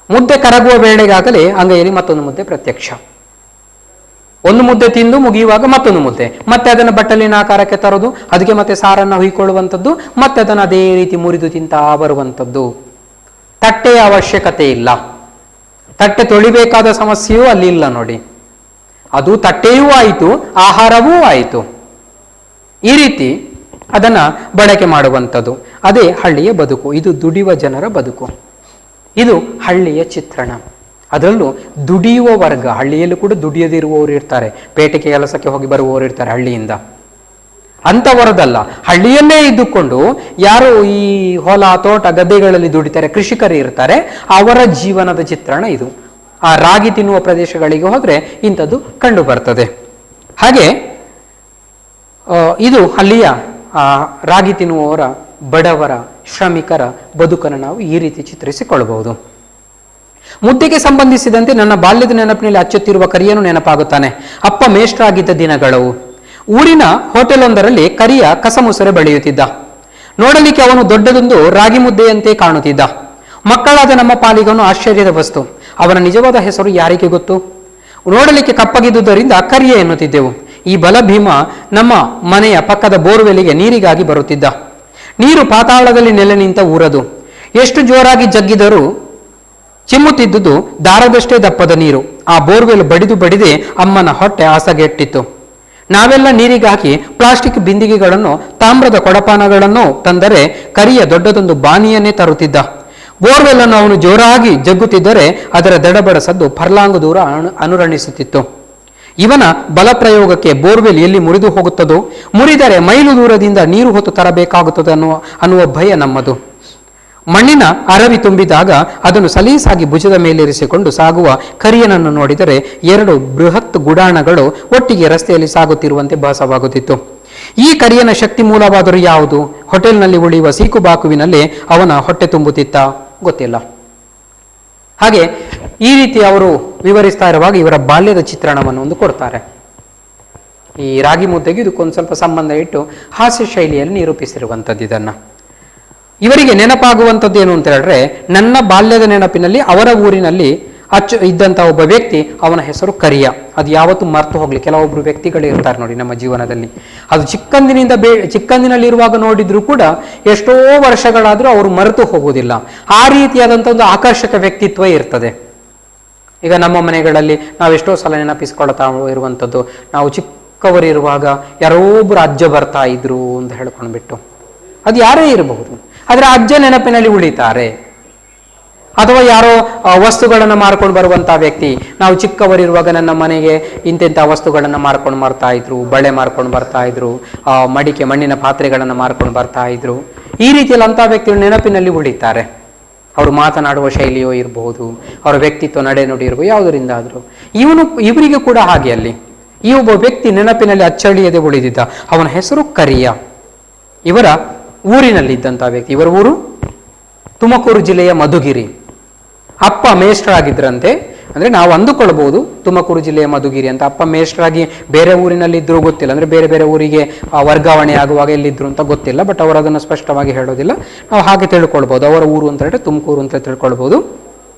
B: ಮುದ್ದೆ ಕರಗುವ ವೇಳೆಗಾಗಲೇ ಅಂಗೈಯಲ್ಲಿ ಮತ್ತೊಂದು ಮುದ್ದೆ ಪ್ರತ್ಯಕ್ಷ. ಒಂದು ಮುದ್ದೆ ತಿಂದು ಮುಗಿಯುವಾಗ ಮತ್ತೊಂದು ಮುದ್ದೆ, ಮತ್ತೆ ಅದನ್ನು ಬಟ್ಟಲಿನ ಆಕಾರಕ್ಕೆ ತರೋದು, ಅದಕ್ಕೆ ಮತ್ತೆ ಸಾರನ್ನ ಹುಯ್ಕೊಳ್ಳುವಂಥದ್ದು, ಮತ್ತೆ ಅದನ್ನು ಅದೇ ರೀತಿ ಮುರಿದು ತಿಂತಾ ಬರುವಂಥದ್ದು. ತಟ್ಟೆಯ ಅವಶ್ಯಕತೆ ಇಲ್ಲ. ತಟ್ಟೆ ತೊಳಿಬೇಕಾದ ಸಮಸ್ಯೆಯೂ ಅಲ್ಲಿ ಇಲ್ಲ ನೋಡಿ. ಅದು ತಟ್ಟೆಯೂ ಆಯಿತು, ಆಹಾರವೂ ಆಯಿತು. ಈ ರೀತಿ ಅದನ್ನ ಬಳಕೆ ಮಾಡುವಂಥದ್ದು. ಅದೇ ಹಳ್ಳಿಯ ಬದುಕು. ಇದು ದುಡಿಯುವ ಜನರ ಬದುಕು. ಇದು ಹಳ್ಳಿಯ ಚಿತ್ರಣ. ಅದರಲ್ಲೂ ದುಡಿಯುವ ವರ್ಗ. ಹಳ್ಳಿಯಲ್ಲೂ ಕೂಡ ದುಡಿಯದಿರುವವರು ಇರ್ತಾರೆ, ಪೇಟೆಗೆ ಕೆಲಸಕ್ಕೆ ಹೋಗಿ ಬರುವವರು ಇರ್ತಾರೆ ಹಳ್ಳಿಯಿಂದ. ಅಂಥವರದಲ್ಲ, ಹಳ್ಳಿಯಲ್ಲೇ ಇದ್ದುಕೊಂಡು ಯಾರು ಈ ಹೊಲ ತೋಟ ಗದ್ದೆಗಳಲ್ಲಿ ದುಡಿತಾರೆ, ಕೃಷಿಕರು ಇರ್ತಾರೆ, ಅವರ ಜೀವನದ ಚಿತ್ರಣ ಇದು. ಆ ರಾಗಿ ತಿನ್ನುವ ಪ್ರದೇಶಗಳಿಗೆ ಹೋದ್ರೆ ಇಂಥದ್ದು ಕಂಡು ಬರ್ತದೆ. ಹಾಗೆ ಇದು ಅಲ್ಲಿಯ ರಾಗಿ ತಿನ್ನುವವರ, ಬಡವರ, ಶ್ರಮಿಕರ ಬದುಕನ್ನು ನಾವು ಈ ರೀತಿ ಚಿತ್ರಿಸಿಕೊಳ್ಳಬಹುದು. ಮುದ್ದೆಗೆ ಸಂಬಂಧಿಸಿದಂತೆ ನನ್ನ ಬಾಲ್ಯದ ನೆನಪಿನಲ್ಲಿ ಅಚ್ಚುತ್ತಿರುವ ಕರಿಯನು ನೆನಪಾಗುತ್ತಾನೆ. ಅಪ್ಪ ಮೇಷ್ಟ್ರಾಗಿದ್ದ ದಿನಗಳು. ಊರಿನ ಹೋಟೆಲ್ ಒಂದರಲ್ಲಿ ಕರಿಯ ಕಸಮುಸರೆ ಬೆಳೆಯುತ್ತಿದ್ದ. ನೋಡಲಿಕ್ಕೆ ಅವನು ದೊಡ್ಡದೊಂದು ರಾಗಿ ಮುದ್ದೆಯಂತೆ ಕಾಣುತ್ತಿದ್ದ. ಮಕ್ಕಳಾದ ನಮ್ಮ ಪಾಲಿಗನು ಆಶ್ಚರ್ಯದ ವಸ್ತು. ಅವನ ನಿಜವಾದ ಹೆಸರು ಯಾರಿಗೆ ಗೊತ್ತು? ನೋಡಲಿಕ್ಕೆ ಕಪ್ಪಗಿದ್ದುದರಿಂದ ಕರಿಯ ಎನ್ನುತ್ತಿದ್ದೆವು. ಈ ಬಲಭೀಮ ನಮ್ಮ ಮನೆಯ ಪಕ್ಕದ ಬೋರ್ವೆಲಿಗೆ ನೀರಿಗಾಗಿ ಬರುತ್ತಿದ್ದ. ನೀರು ಪಾತಾಳದಲ್ಲಿ ನೆಲೆ ನಿಂತ ಊರದು. ಎಷ್ಟು ಜೋರಾಗಿ ಜಗ್ಗಿದರೂ ಚಿಮ್ಮುತ್ತಿದ್ದುದು ದಾರದಷ್ಟೇ ದಪ್ಪದ ನೀರು. ಆ ಬೋರ್ವೆಲ್ ಬಡಿದೇ ಅಮ್ಮನ ಹೊಟ್ಟೆ ಆಸಗೆಟ್ಟಿತ್ತು. ನಾವೆಲ್ಲ ನೀರಿಗಾಗಿ ಪ್ಲಾಸ್ಟಿಕ್ ಬಿಂದಿಗೆಗಳನ್ನು, ತಾಮ್ರದ ಕೊಡಪಾನಗಳನ್ನು ತಂದರೆ ಕರಿಯ ದೊಡ್ಡದೊಂದು ಬಾನಿಯನ್ನೇ ತರುತ್ತಿದ್ದ. ಬೋರ್ವೆಲ್ ಅನ್ನು ಅವನು ಜೋರಾಗಿ ಜಗ್ಗುತ್ತಿದ್ದರೆ ಅದರ ದಡಬಡ ಸದ್ದು ಫರ್ಲಾಂಗು ದೂರ ಅನುರಣಿಸುತ್ತಿತ್ತು. ಇವನ ಬಲಪ್ರಯೋಗಕ್ಕೆ ಬೋರ್ವೆಲ್ ಎಲ್ಲಿ ಮುರಿದು ಹೋಗುತ್ತದೋ, ಮುರಿದರೆ ಮೈಲು ದೂರದಿಂದ ನೀರು ಹೊತ್ತು ತರಬೇಕಾಗುತ್ತದೆ ಅನ್ನುವ ಭಯ ನಮ್ಮದು. ಮಣ್ಣಿನ ಅರವಿ ತುಂಬಿದಾಗ ಅದನ್ನು ಸಲೀಸಾಗಿ ಭುಜದ ಮೇಲಿರಿಸಿಕೊಂಡು ಸಾಗುವ ಕರಿಯನನ್ನು ನೋಡಿದರೆ 2 ಬೃಹತ್ ಗುಡಾಣಗಳು ಒಟ್ಟಿಗೆ ರಸ್ತೆಯಲ್ಲಿ ಸಾಗುತ್ತಿರುವಂತೆ ಭಾಸವಾಗುತ್ತಿತ್ತು. ಈ ಕರಿಯನ ಶಕ್ತಿ ಮೂಲವಾದರೂ ಯಾವುದು? ಹೋಟೆಲ್ನಲ್ಲಿ ಉಳಿಯುವ ಸೀಕುಬಾಕುವಿನಲ್ಲಿ ಅವನ ಹೊಟ್ಟೆ ತುಂಬುತ್ತಿತ್ತ? ಗೊತ್ತಿಲ್ಲ. ಹಾಗೆ ಈ ರೀತಿ ಅವರು ವಿವರಿಸ್ತಾ ಇರುವಾಗ ಇವರ ಬಾಲ್ಯದ ಚಿತ್ರಣವನ್ನು ಒಂದು ಕೊಡ್ತಾರೆ. ಈ ರಾಗಿ ಮುದ್ದೆಗೆ ಇದಕ್ಕೊಂದು ಸ್ವಲ್ಪ ಸಂಬಂಧ ಇಟ್ಟು ಹಾಸ್ಯ ಶೈಲಿಯಲ್ಲಿ ನಿರೂಪಿಸಿರುವಂಥದ್ದು. ಇದನ್ನ ಇವರಿಗೆ ನೆನಪಾಗುವಂಥದ್ದು ಏನು ಅಂತ ಹೇಳಿದ್ರೆ, ನನ್ನ ಬಾಲ್ಯದ ನೆನಪಿನಲ್ಲಿ ಅವರ ಊರಿನಲ್ಲಿ ಇದ್ದಂಥ ಒಬ್ಬ ವ್ಯಕ್ತಿ, ಅವನ ಹೆಸರು ಕರಿಯ. ಅದು ಯಾವತ್ತೂ ಮರ್ತು ಹೋಗ್ಲಿ. ಕೆಲವೊಬ್ರು ವ್ಯಕ್ತಿಗಳು ಇರ್ತಾರೆ ನೋಡಿ ನಮ್ಮ ಜೀವನದಲ್ಲಿ, ಅದು ಚಿಕ್ಕಂದಿನಲ್ಲಿರುವಾಗ ನೋಡಿದ್ರು ಕೂಡ ಎಷ್ಟೋ ವರ್ಷಗಳಾದ್ರೂ ಅವರು ಮರೆತು ಹೋಗುವುದಿಲ್ಲ. ಆ ರೀತಿಯಾದಂಥ ಒಂದು ಆಕರ್ಷಕ ವ್ಯಕ್ತಿತ್ವ ಇರ್ತದೆ. ಈಗ ನಮ್ಮ ಮನೆಗಳಲ್ಲಿ ನಾವು ಎಷ್ಟೋ ಸಲ ನೆನಪಿಸ್ಕೊಳ್ತಾ ಇರುವಂಥದ್ದು, ನಾವು ಚಿಕ್ಕವರಿರುವಾಗ ಯಾರೋ ಒಬ್ರು ಅಜ್ಜ ಬರ್ತಾ ಇದ್ರು ಅಂತ ಹೇಳ್ಕೊಂಡ್ಬಿಟ್ಟು, ಅದು ಯಾರೇ ಇರಬಹುದು, ಆದ್ರೆ ಅಜ್ಜ ನೆನಪಿನಲ್ಲಿ ಉಳಿತಾರೆ. ಅಥವಾ ಯಾರೋ ವಸ್ತುಗಳನ್ನು ಮಾರ್ಕೊಂಡು ಬರುವಂತಹ ವ್ಯಕ್ತಿ, ನಾವು ಚಿಕ್ಕವರಿರುವಾಗ ನನ್ನ ಮನೆಗೆ ಇಂತೆಂಥ ವಸ್ತುಗಳನ್ನು ಮಾರ್ಕೊಂಡು ಬರ್ತಾ ಇದ್ರು, ಬಳೆ ಮಾರ್ಕೊಂಡು ಬರ್ತಾ ಇದ್ರು, ಮಡಿಕೆ ಮಣ್ಣಿನ ಪಾತ್ರೆಗಳನ್ನು ಮಾರ್ಕೊಂಡು ಬರ್ತಾ ಇದ್ರು. ಈ ರೀತಿಯಲ್ಲಿ ಅಂತಹ ವ್ಯಕ್ತಿಗಳು ನೆನಪಿನಲ್ಲಿ ಉಳಿತಾರೆ. ಅವರು ಮಾತನಾಡುವ ಶೈಲಿಯೋ ಇರಬಹುದು, ಅವರ ವ್ಯಕ್ತಿತ್ವ ನಡೆ ನುಡಿ ಇರಬಹುದು, ಯಾವುದರಿಂದ ಆದರೂ. ಇವರಿಗೆ ಕೂಡ ಹಾಗೆ ಅಲ್ಲಿ ಈ ಒಬ್ಬ ವ್ಯಕ್ತಿ ನೆನಪಿನಲ್ಲಿ ಅಚ್ಚಳಿಯದೆ ಉಳಿದಿದ್ದ. ಅವನ ಹೆಸರು ಕರಿಯ. ಇವರ ಊರಿನಲ್ಲಿದ್ದಂತಹ ವ್ಯಕ್ತಿ. ಇವರ ಊರು ತುಮಕೂರು ಜಿಲ್ಲೆಯ ಮಧುಗಿರಿ. ಅಪ್ಪ ಮೇಷ್ಟ್ರಾಗಿದ್ರಂತೆ. ಅಂದ್ರೆ ನಾವು ಅಂದುಕೊಳ್ಬಹುದು ತುಮಕೂರು ಜಿಲ್ಲೆಯ ಮಧುಗಿರಿ ಅಂತ. ಅಪ್ಪ ಮೇಷ್ಟ್ರಾಗಿ ಬೇರೆ ಊರಿನಲ್ಲಿ ಇದ್ರು ಗೊತ್ತಿಲ್ಲ, ಅಂದ್ರೆ ಬೇರೆ ಬೇರೆ ಊರಿಗೆ ವರ್ಗಾವಣೆ ಆಗುವಾಗ ಎಲ್ಲಿದ್ರು ಅಂತ ಗೊತ್ತಿಲ್ಲ. ಬಟ್ ಅವರು ಅದನ್ನು ಸ್ಪಷ್ಟವಾಗಿ ಹೇಳೋದಿಲ್ಲ. ನಾವು ಹಾಗೆ ತಿಳ್ಕೊಳ್ಬಹುದು, ಅವರ ಊರು ಅಂತ ಹೇಳಿದ್ರೆ ತುಮಕೂರು ಅಂತ ತಿಳ್ಕೊಳ್ಬಹುದು.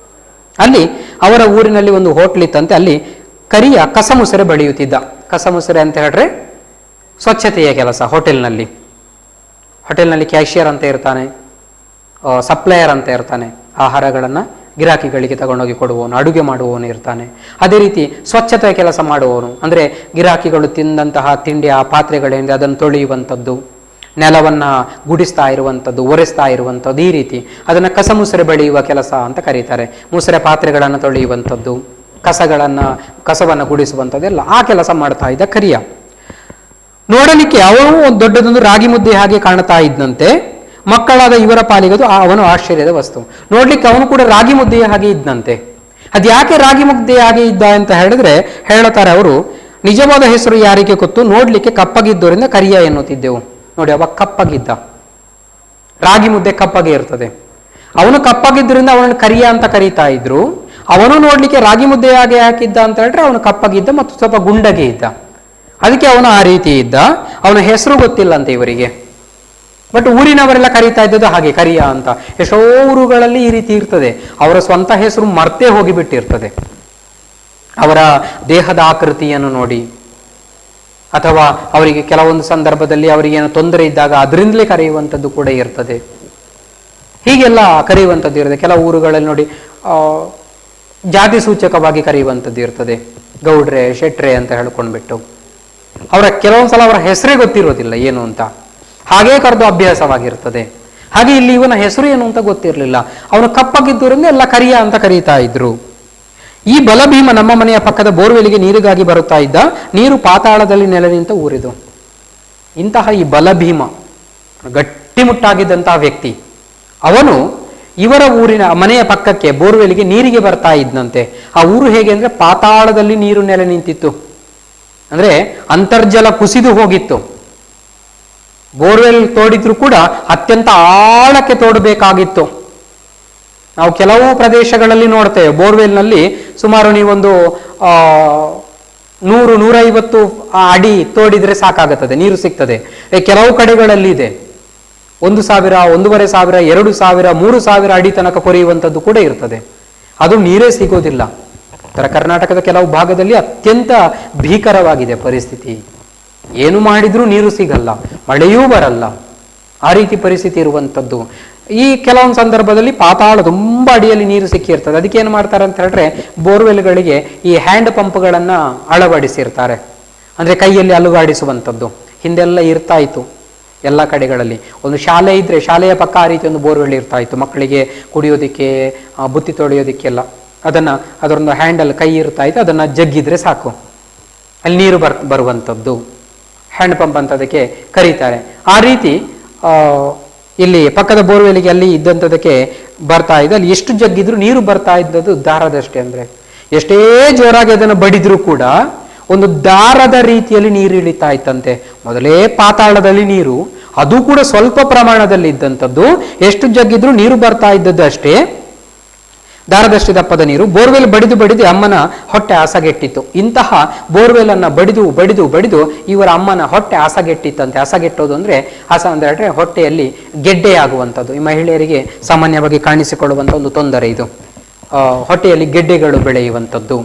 B: ಅಲ್ಲಿ ಅವರ ಊರಿನಲ್ಲಿ ಒಂದು ಹೋಟ್ಲ್ ಇತ್ತಂತೆ. ಅಲ್ಲಿ ಕರಿಯ ಕಸಮುಸರೆ ಬಳಿಯುತ್ತಿದ್ದ. ಕಸಮುಸರೆ ಅಂತ ಹೇಳಿದ್ರೆ ಸ್ವಚ್ಛತೆಯ ಕೆಲಸ. ಹೋಟೆಲ್ನಲ್ಲಿ ಕ್ಯಾಶಿಯರ್ ಅಂತ ಇರ್ತಾನೆ, ಸಪ್ಲೈಯರ್ ಅಂತ ಇರ್ತಾನೆ, ಆಹಾರಗಳನ್ನು ಗಿರಾಕಿಗಳಿಗೆ ತಗೊಂಡೋಗಿ ಕೊಡುವವನು, ಅಡುಗೆ ಮಾಡುವವನು ಇರ್ತಾನೆ. ಅದೇ ರೀತಿ ಸ್ವಚ್ಛತೆಯ ಕೆಲಸ ಮಾಡುವವನು ಅಂದರೆ ಗಿರಾಕಿಗಳು ತಿಂದಂತಹ ತಿಂಡಿ ಆ ಪಾತ್ರೆಗಳಿಂದ ಅದನ್ನು ತೊಳೆಯುವಂಥದ್ದು, ನೆಲವನ್ನು ಗುಡಿಸ್ತಾ ಇರುವಂಥದ್ದು, ಒರೆಸ್ತಾ ಇರುವಂಥದ್ದು, ಈ ರೀತಿ ಅದನ್ನು ಕಸಮುಸರೆ ಬಳಿಯುವ ಕೆಲಸ ಅಂತ ಕರೀತಾರೆ. ಮುಸರೆ ಪಾತ್ರೆಗಳನ್ನು ತೊಳೆಯುವಂಥದ್ದು, ಕಸವನ್ನು ಗುಡಿಸುವಂಥದ್ದೆಲ್ಲ ಆ ಕೆಲಸ ಮಾಡ್ತಾ ಇದ್ದ ಕರಿಯ. ನೋಡಲಿಕ್ಕೆ ಅವನು ಒಂದು ದೊಡ್ಡದೊಂದು ರಾಗಿ ಮುದ್ದೆ ಹಾಗೆ ಕಾಣ್ತಾ ಇದ್ದಂತೆ. ಮಕ್ಕಳಾದ ಇವರ ಪಾಲಿಗದು ಅವನು ಆಶ್ಚರ್ಯದ ವಸ್ತು. ನೋಡ್ಲಿಕ್ಕೆ ಅವನು ಕೂಡ ರಾಗಿ ಮುದ್ದೆಯ ಹಾಗೆ ಇದ್ದಂತೆ. ಅದು ಯಾಕೆ ರಾಗಿ ಮುದ್ದೆಯ ಹಾಗೆ ಇದ್ದ ಅಂತ ಹೇಳಿದ್ರೆ ಹೇಳ್ತಾರೆ ಅವರು, ನಿಜವಾದ ಹೆಸರು ಯಾರಿಗೆ ಗೊತ್ತು, ನೋಡ್ಲಿಕ್ಕೆ ಕಪ್ಪಗಿದ್ದರಿಂದ ಕರಿಯ ಎನ್ನುತ್ತಿದ್ದೆವು. ನೋಡಿ, ಅವ ಕಪ್ಪಗಿದ್ದ. ರಾಗಿ ಮುದ್ದೆ ಕಪ್ಪಗೆ ಇರ್ತದೆ. ಅವನು ಕಪ್ಪಗಿದ್ದರಿಂದ ಅವನನ್ನು ಕರಿಯ ಅಂತ ಕರೀತಾ ಇದ್ರು. ಅವನು ನೋಡ್ಲಿಕ್ಕೆ ರಾಗಿ ಮುದ್ದೆ ಹಾಗೆ ಹಾಕಿದ್ದ ಅಂತ ಹೇಳಿದ್ರೆ ಅವನು ಕಪ್ಪಗಿದ್ದ ಮತ್ತು ಸ್ವಲ್ಪ ಗುಂಡಗೆ ಇದ್ದ. ಅದಕ್ಕೆ ಅವನು ಆ ರೀತಿ ಇದ್ದ. ಅವನ ಹೆಸರು ಗೊತ್ತಿಲ್ಲ ಅಂತ ಇವರಿಗೆ. ಬಟ್ ಊರಿನವರೆಲ್ಲ ಕರೀತಾ ಇದ್ದದ್ದು ಹಾಗೆ, ಕರಿಯ ಅಂತ. ಎಷ್ಟೋ ಊರುಗಳಲ್ಲಿ ಈ ರೀತಿ ಇರ್ತದೆ. ಅವರ ಸ್ವಂತ ಹೆಸರು ಮರ್ತೇ ಹೋಗಿಬಿಟ್ಟಿರ್ತದೆ. ಅವರ ದೇಹದ ಆಕೃತಿಯನ್ನು ನೋಡಿ, ಅಥವಾ ಅವರಿಗೆ ಕೆಲವೊಂದು ಸಂದರ್ಭದಲ್ಲಿ ಅವರಿಗೆ ಏನೋ ತೊಂದರೆ ಇದ್ದಾಗ ಅದರಿಂದಲೇ ಕರೆಯುವಂಥದ್ದು ಕೂಡ ಇರ್ತದೆ. ಹೀಗೆಲ್ಲ ಕರೆಯುವಂಥದ್ದು ಇರ್ತದೆ. ಕೆಲವು ಊರುಗಳಲ್ಲಿ ನೋಡಿ ಜಾತಿ ಸೂಚಕವಾಗಿ ಕರೆಯುವಂಥದ್ದು ಇರ್ತದೆ. ಗೌಡ್ರೆ, ಶೆಟ್ರೆ ಅಂತ ಹೇಳ್ಕೊಂಡ್ಬಿಟ್ಟು ಕೆಲವೊಂದ್ಸಲ ಅವರ ಹೆಸರೇ ಗೊತ್ತಿರೋದಿಲ್ಲ ಏನು ಅಂತ, ಹಾಗೇ ಕರೆದು ಅಭ್ಯಾಸವಾಗಿರ್ತದೆ. ಹಾಗೆ ಇಲ್ಲಿ ಇವನ ಹೆಸರು ಏನು ಅಂತ ಗೊತ್ತಿರಲಿಲ್ಲ. ಅವನು ಕಪ್ಪಗಿದ್ದರಿಂದ ಎಲ್ಲ ಕರಿಯ ಅಂತ ಕರೀತಾ ಇದ್ರು. ಈ ಬಲಭೀಮ ನಮ್ಮ ಮನೆಯ ಪಕ್ಕದ ಬೋರ್ವೆಲಿಗೆ ನೀರಿಗಾಗಿ ಬರುತ್ತಾ ಇದ್ದ. ನೀರು ಪಾತಾಳದಲ್ಲಿ ನೆಲೆ ನಿಂತ ಊರಿದು. ಇಂತಹ ಈ ಬಲಭೀಮ ಗಟ್ಟಿಮುಟ್ಟಾಗಿದ್ದಂತಹ ವ್ಯಕ್ತಿ, ಅವನು ಇವರ ಊರಿನ ಮನೆಯ ಪಕ್ಕಕ್ಕೆ ಬೋರ್ವೆಲಿಗೆ ನೀರಿಗೆ ಬರ್ತಾ ಇದ್ದಂತೆ. ಆ ಊರು ಹೇಗೆ ಅಂದ್ರೆ ಪಾತಾಳದಲ್ಲಿ ನೀರು ನೆಲೆ ನಿಂತಿತ್ತು. ಅಂದ್ರೆ ಅಂತರ್ಜಲ ಕುಸಿದು ಹೋಗಿತ್ತು. ಬೋರ್ವೆಲ್ ತೋಡಿದ್ರು ಕೂಡ ಅತ್ಯಂತ ಆಳಕ್ಕೆ ತೋಡಬೇಕಾಗಿತ್ತು. ನಾವು ಕೆಲವು ಪ್ರದೇಶಗಳಲ್ಲಿ ನೋಡ್ತೇವೆ, ಬೋರ್ವೆಲ್ನಲ್ಲಿ ಸುಮಾರು ನೀವೊಂದು 100-150 ಅಡಿ ತೋಡಿದ್ರೆ ಸಾಕಾಗುತ್ತದೆ, ನೀರು ಸಿಗ್ತದೆ. ಕೆಲವು ಕಡೆಗಳಲ್ಲಿ ಇದೆ 1,000, 1,500, 2,000, 3,000 ಅಡಿ ತನಕ ಕೊರೆಯುವಂಥದ್ದು ಕೂಡ ಇರ್ತದೆ. ಅದು ನೀರೇ ಸಿಗೋದಿಲ್ಲ. ಉತ್ತರ ಕರ್ನಾಟಕದ ಕೆಲವು ಭಾಗದಲ್ಲಿ ಅತ್ಯಂತ ಭೀಕರವಾಗಿದೆ ಪರಿಸ್ಥಿತಿ. ಏನು ಮಾಡಿದ್ರೂ ನೀರು ಸಿಗಲ್ಲ, ಮಳೆಯೂ ಬರಲ್ಲ, ಆ ರೀತಿ ಪರಿಸ್ಥಿತಿ ಇರುವಂಥದ್ದು. ಈ ಕೆಲವೊಂದು ಸಂದರ್ಭದಲ್ಲಿ ಪಾತಾಳ ತುಂಬಾ ಅಡಿಯಲ್ಲಿ ನೀರು ಸಿಕ್ಕಿರ್ತದೆ. ಅದಕ್ಕೆ ಏನು ಮಾಡ್ತಾರೆ ಅಂತ ಹೇಳಿದ್ರೆ, ಬೋರ್ವೆಲ್ಗಳಿಗೆ ಈ ಹ್ಯಾಂಡ್ ಪಂಪ್ಗಳನ್ನು ಅಳವಡಿಸಿರ್ತಾರೆ. ಅಂದ್ರೆ ಕೈಯಲ್ಲಿ ಅಲುಗಾಡಿಸುವಂಥದ್ದು. ಹಿಂದೆಲ್ಲ ಇರ್ತಾ ಇತ್ತು ಎಲ್ಲ ಕಡೆಗಳಲ್ಲಿ. ಒಂದು ಶಾಲೆ ಇದ್ರೆ ಶಾಲೆಯ ಪಕ್ಕ ಆ ರೀತಿ ಒಂದು ಬೋರ್ವೆಲ್ ಇರ್ತಾ ಇತ್ತು, ಮಕ್ಕಳಿಗೆ ಕುಡಿಯೋದಿಕ್ಕೆ, ಬುತ್ತಿ ತೊಳೆಯೋದಿಕ್ಕೆಲ್ಲ. ಅದರೊಂದು ಹ್ಯಾಂಡಲ್ ಕೈ ಇರ್ತಾ ಇತ್ತು, ಅದನ್ನ ಜಗ್ಗಿದ್ರೆ ಸಾಕು, ಅಲ್ಲಿ ನೀರು ಬರುವಂಥದ್ದು ಹ್ಯಾಂಡ್ ಪಂಪ್ ಅಂತ ಅದಕ್ಕೆ ಕರೀತಾರೆ. ಆ ರೀತಿ ಇಲ್ಲಿ ಪಕ್ಕದ ಬೋರ್ವೆಲ್ಗೆ ಅಲ್ಲಿ ಇದ್ದಂಥದಕ್ಕೆ ಬರ್ತಾ ಇದೆ. ಅಲ್ಲಿ ಎಷ್ಟು ಜಗ್ಗಿದ್ರು ನೀರು ಬರ್ತಾ ಇದ್ದದ್ದು ದಾರದಷ್ಟೇ. ಅಂದ್ರೆ ಎಷ್ಟೇ ಜೋರಾಗಿ ಅದನ್ನು ಬಡಿದ್ರು ಕೂಡ ಒಂದು ದಾರದ ರೀತಿಯಲ್ಲಿ ನೀರು ಇಳಿತಾ ಇತ್ತಂತೆ. ಮೊದಲೇ ಪಾತಾಳದಲ್ಲಿ ನೀರು, ಅದು ಕೂಡ ಸ್ವಲ್ಪ ಪ್ರಮಾಣದಲ್ಲಿ ಇದ್ದಂಥದ್ದು. ಎಷ್ಟು ಜಗ್ಗಿದ್ರು ನೀರು ಬರ್ತಾ ಇದ್ದದ್ದು ಅಷ್ಟೇ, ದಾರದಷ್ಟು ದಪ್ಪದ ನೀರು. ಬೋರ್ವೆಲ್ ಬಡಿದು ಅಮ್ಮನ ಹೊಟ್ಟೆ ಹಸಗೆಟ್ಟಿತ್ತು. ಇಂತಹ ಬೋರ್ವೆಲ್ ಅನ್ನ ಬಡಿದು ಇವರ ಅಮ್ಮನ ಹೊಟ್ಟೆ ಹಸಗೆಟ್ಟಿತ್ತಂತೆ. ಹಸಗೆಟ್ಟೋದು ಅಂದ್ರೆ ಅಂದ್ರೆ ಹೊಟ್ಟೆಯಲ್ಲಿ ಗೆಡ್ಡೆಯಾಗುವಂಥದ್ದು. ಈ ಮಹಿಳೆಯರಿಗೆ ಸಾಮಾನ್ಯವಾಗಿ ಕಾಣಿಸಿಕೊಳ್ಳುವಂಥ ಒಂದು ತೊಂದರೆ ಇದು. ಹೊಟ್ಟೆಯಲ್ಲಿ ಗೆಡ್ಡೆಗಳು ಬೆಳೆಯುವಂಥದ್ದು,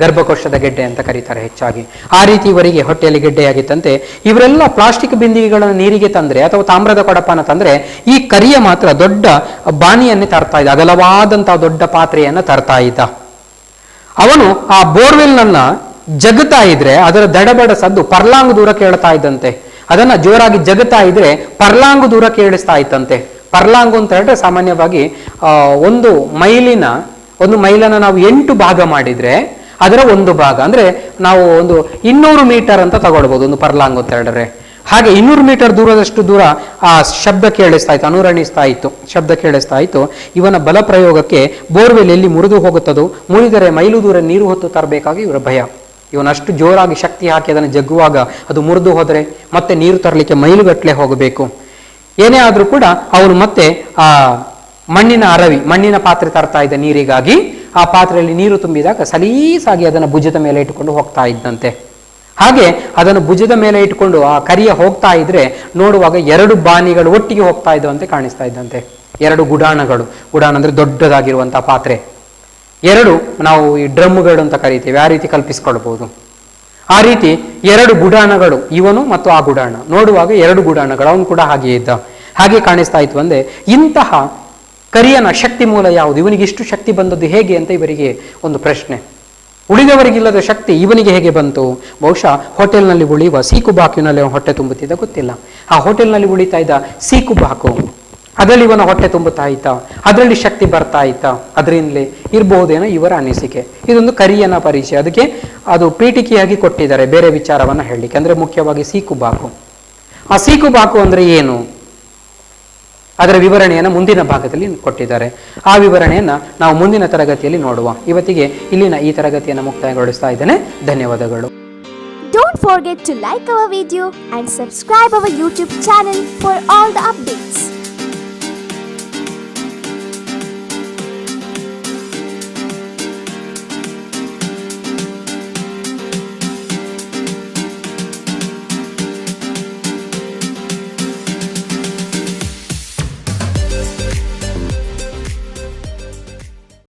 B: ಗರ್ಭಕೋಶದ ಗೆಡ್ಡೆ ಅಂತ ಕರೀತಾರೆ ಹೆಚ್ಚಾಗಿ. ಆ ರೀತಿ ಇವರಿಗೆ ಹೊಟ್ಟೆಯಲ್ಲಿ ಗೆಡ್ಡೆಯಾಗಿತ್ತಂತೆ. ಇವರೆಲ್ಲ ಪ್ಲಾಸ್ಟಿಕ್ ಬಿಂದಿಗೆಗಳನ್ನು ನೀರಿಗೆ ತಂದ್ರೆ ಅಥವಾ ತಾಮ್ರದ ಕೊಡಪಾನ ತಂದ್ರೆ, ಈ ಕರಿಯ ಮಾತ್ರ ದೊಡ್ಡ ಬಾನಿಯನ್ನೇ ತರ್ತಾ ಇದ್ದ, ಅಗಲವಾದಂತಹ ದೊಡ್ಡ ಪಾತ್ರೆಯನ್ನ ತರ್ತಾ ಇದ್ದ. ಅವನು ಆ ಬೋರ್ವೆಲ್ನನ್ನ ಜಗತಾ ಇದ್ರೆ ಅದರ ದಡಬಡ ಸದ್ದು ಪರ್ಲಾಂಗು ದೂರ ಕೇಳ್ತಾ ಇದ್ದಂತೆ. ಅದನ್ನ ಜೋರಾಗಿ ಜಗತಾ ಇದ್ರೆ ಪರ್ಲಾಂಗು ದೂರ ಕೇಳಿಸ್ತಾ ಇತ್ತಂತೆ. ಪರ್ಲಾಂಗು ಅಂತ ಹೇಳಿದ್ರೆ ಸಾಮಾನ್ಯವಾಗಿ ಒಂದು ಮೈಲನ್ನ ನಾವು 8 ಭಾಗ ಮಾಡಿದ್ರೆ ಅದರ ಒಂದು ಭಾಗ, ಅಂದ್ರೆ ನಾವು ಒಂದು 200 ಮೀಟರ್ ಅಂತ ತಗೊಳ್ಬಹುದು ಒಂದು ಪರ್ಲಾಂಗ್ ಅಂತ ಹೇಳಿದ್ರೆ. ಹಾಗೆ 200 ಮೀಟರ್ ದೂರದಷ್ಟು ದೂರ ಆ ಶಬ್ದ ಕೇಳಿಸ್ತಾ ಇತ್ತು, ಅನುರಣಿಸ್ತಾ ಇತ್ತು, ಶಬ್ದ ಕೇಳಿಸ್ತಾ ಇತ್ತು. ಇವನ ಬಲ ಪ್ರಯೋಗಕ್ಕೆ ಬೋರ್ವೆಲ್ ಎಲ್ಲಿ ಮುರಿದು ಹೋಗುತ್ತದೋ, ಮುರಿದರೆ ಮೈಲು ದೂರ ನೀರು ಹೊತ್ತು ತರಬೇಕಾಗಿ ಇವರ ಭಯ. ಇವನಷ್ಟು ಜೋರಾಗಿ ಶಕ್ತಿ ಹಾಕಿ ಅದನ್ನು ಜಗ್ಗುವಾಗ ಅದು ಮುರಿದು ಹೋದರೆ ಮತ್ತೆ ನೀರು ತರಲಿಕ್ಕೆ ಮೈಲುಗಟ್ಟಲೆ ಹೋಗಬೇಕು. ಏನೇ ಆದ್ರೂ ಕೂಡ ಅವನು ಮತ್ತೆ ಆ ಮಣ್ಣಿನ ಪಾತ್ರೆ ತರ್ತಾ ಇದ್ದ ನೀರಿಗಾಗಿ. ಆ ಪಾತ್ರೆಯಲ್ಲಿ ನೀರು ತುಂಬಿದಾಗ ಸಲೀಸಾಗಿ ಅದನ್ನು ಭುಜದ ಮೇಲೆ ಇಟ್ಟುಕೊಂಡು ಹೋಗ್ತಾ ಇದ್ದಂತೆ. ಹಾಗೆ ಅದನ್ನು ಭುಜದ ಮೇಲೆ ಇಟ್ಕೊಂಡು ಆ ಕರಿಯ ಹೋಗ್ತಾ ಇದ್ರೆ ನೋಡುವಾಗ 2 ಬಾನಿಗಳು ಒಟ್ಟಿಗೆ ಹೋಗ್ತಾ ಇದ್ದಂತೆ ಕಾಣಿಸ್ತಾ ಇದ್ದಂತೆ. 2 ಗುಡಾಣ ಅಂದ್ರೆ ದೊಡ್ಡದಾಗಿರುವಂತಹ ಪಾತ್ರೆ, ಎರಡು ನಾವು ಈ ಡ್ರಮ್ಗಳು ಅಂತ ಕರಿತೀವಿ, ಆ ರೀತಿ ಕಲ್ಪಿಸ್ಕೊಳ್ಬಹುದು. ಆ ರೀತಿ ಎರಡು ಗುಡಾಣಗಳು, ಇವನು ಮತ್ತು ಆ ಗುಡಾಣ, ನೋಡುವಾಗ ಎರಡು ಗುಡಾಣಗಳು, ಅವನು ಕೂಡ ಹಾಗೆ ಇದ್ದ, ಹಾಗೆ ಕಾಣಿಸ್ತಾ ಇತ್ತು. ಅಂದ್ರೆ ಇಂತಹ ಕರಿಯನ ಶಕ್ತಿ ಮೂಲ ಯಾವುದು, ಇವನಿಗೆ ಇಷ್ಟು ಶಕ್ತಿ ಬಂದದ್ದು ಹೇಗೆ ಅಂತ ಇವರಿಗೆ ಒಂದು ಪ್ರಶ್ನೆ. ಉಳಿದವರಿಗಿಲ್ಲದ ಶಕ್ತಿ ಇವನಿಗೆ ಹೇಗೆ ಬಂತು? ಬಹುಶಃ ಹೋಟೆಲ್ನಲ್ಲಿ ಉಳಿಯುವ ಸೀಕುಬಾಕಿನಲ್ಲಿ ಹೊಟ್ಟೆ ತುಂಬುತ್ತಿದ್ದ, ಗೊತ್ತಿಲ್ಲ. ಆ ಹೋಟೆಲ್ನಲ್ಲಿ ಉಳಿತಾ ಇದ್ದ ಸೀಕುಬಾಕು, ಅದರಲ್ಲಿ ಇವನ ಹೊಟ್ಟೆ ತುಂಬುತ್ತಾ ಇತ್ತ, ಅದರಲ್ಲಿ ಶಕ್ತಿ ಬರ್ತಾ ಇತ್ತ, ಅದರಿಂದಲೇ ಇರಬಹುದೇನೋ ಇವರ ಅನಿಸಿಕೆ. ಇದೊಂದು ಕರಿಯನ ಪರಿಚಯ, ಅದಕ್ಕೆ ಅದು ಪೀಠಿಕೆಯಾಗಿ ಕೊಟ್ಟಿದ್ದಾರೆ ಬೇರೆ ವಿಚಾರವನ್ನ ಹೇಳಲಿಕ್ಕೆ. ಅಂದ್ರೆ ಮುಖ್ಯವಾಗಿ ಸೀಕುಬಾಕು. ಆ ಸೀಕುಬಾಕು ಅಂದ್ರೆ ಏನು, ಅದರ ವಿವರಣೆಯನ್ನು ಮುಂದಿನ ಭಾಗದಲ್ಲಿ ಕೊಟ್ಟಿದ್ದಾರೆ. ಆ ವಿವರಣೆಯನ್ನ ನಾವು ಮುಂದಿನ ತರಗತಿಯಲ್ಲಿ ನೋಡುವ. ಇವತ್ತಿಗೆ ಇಲ್ಲಿನ ಈ ತರಗತಿಯನ್ನು ಮುಕ್ತಾಯಗೊಳಿಸ್ತಾ ಇದ್ದೇನೆ. ಧನ್ಯವಾದಗಳು.
A: Don't forget to like our video and subscribe our YouTube channel for all the updates.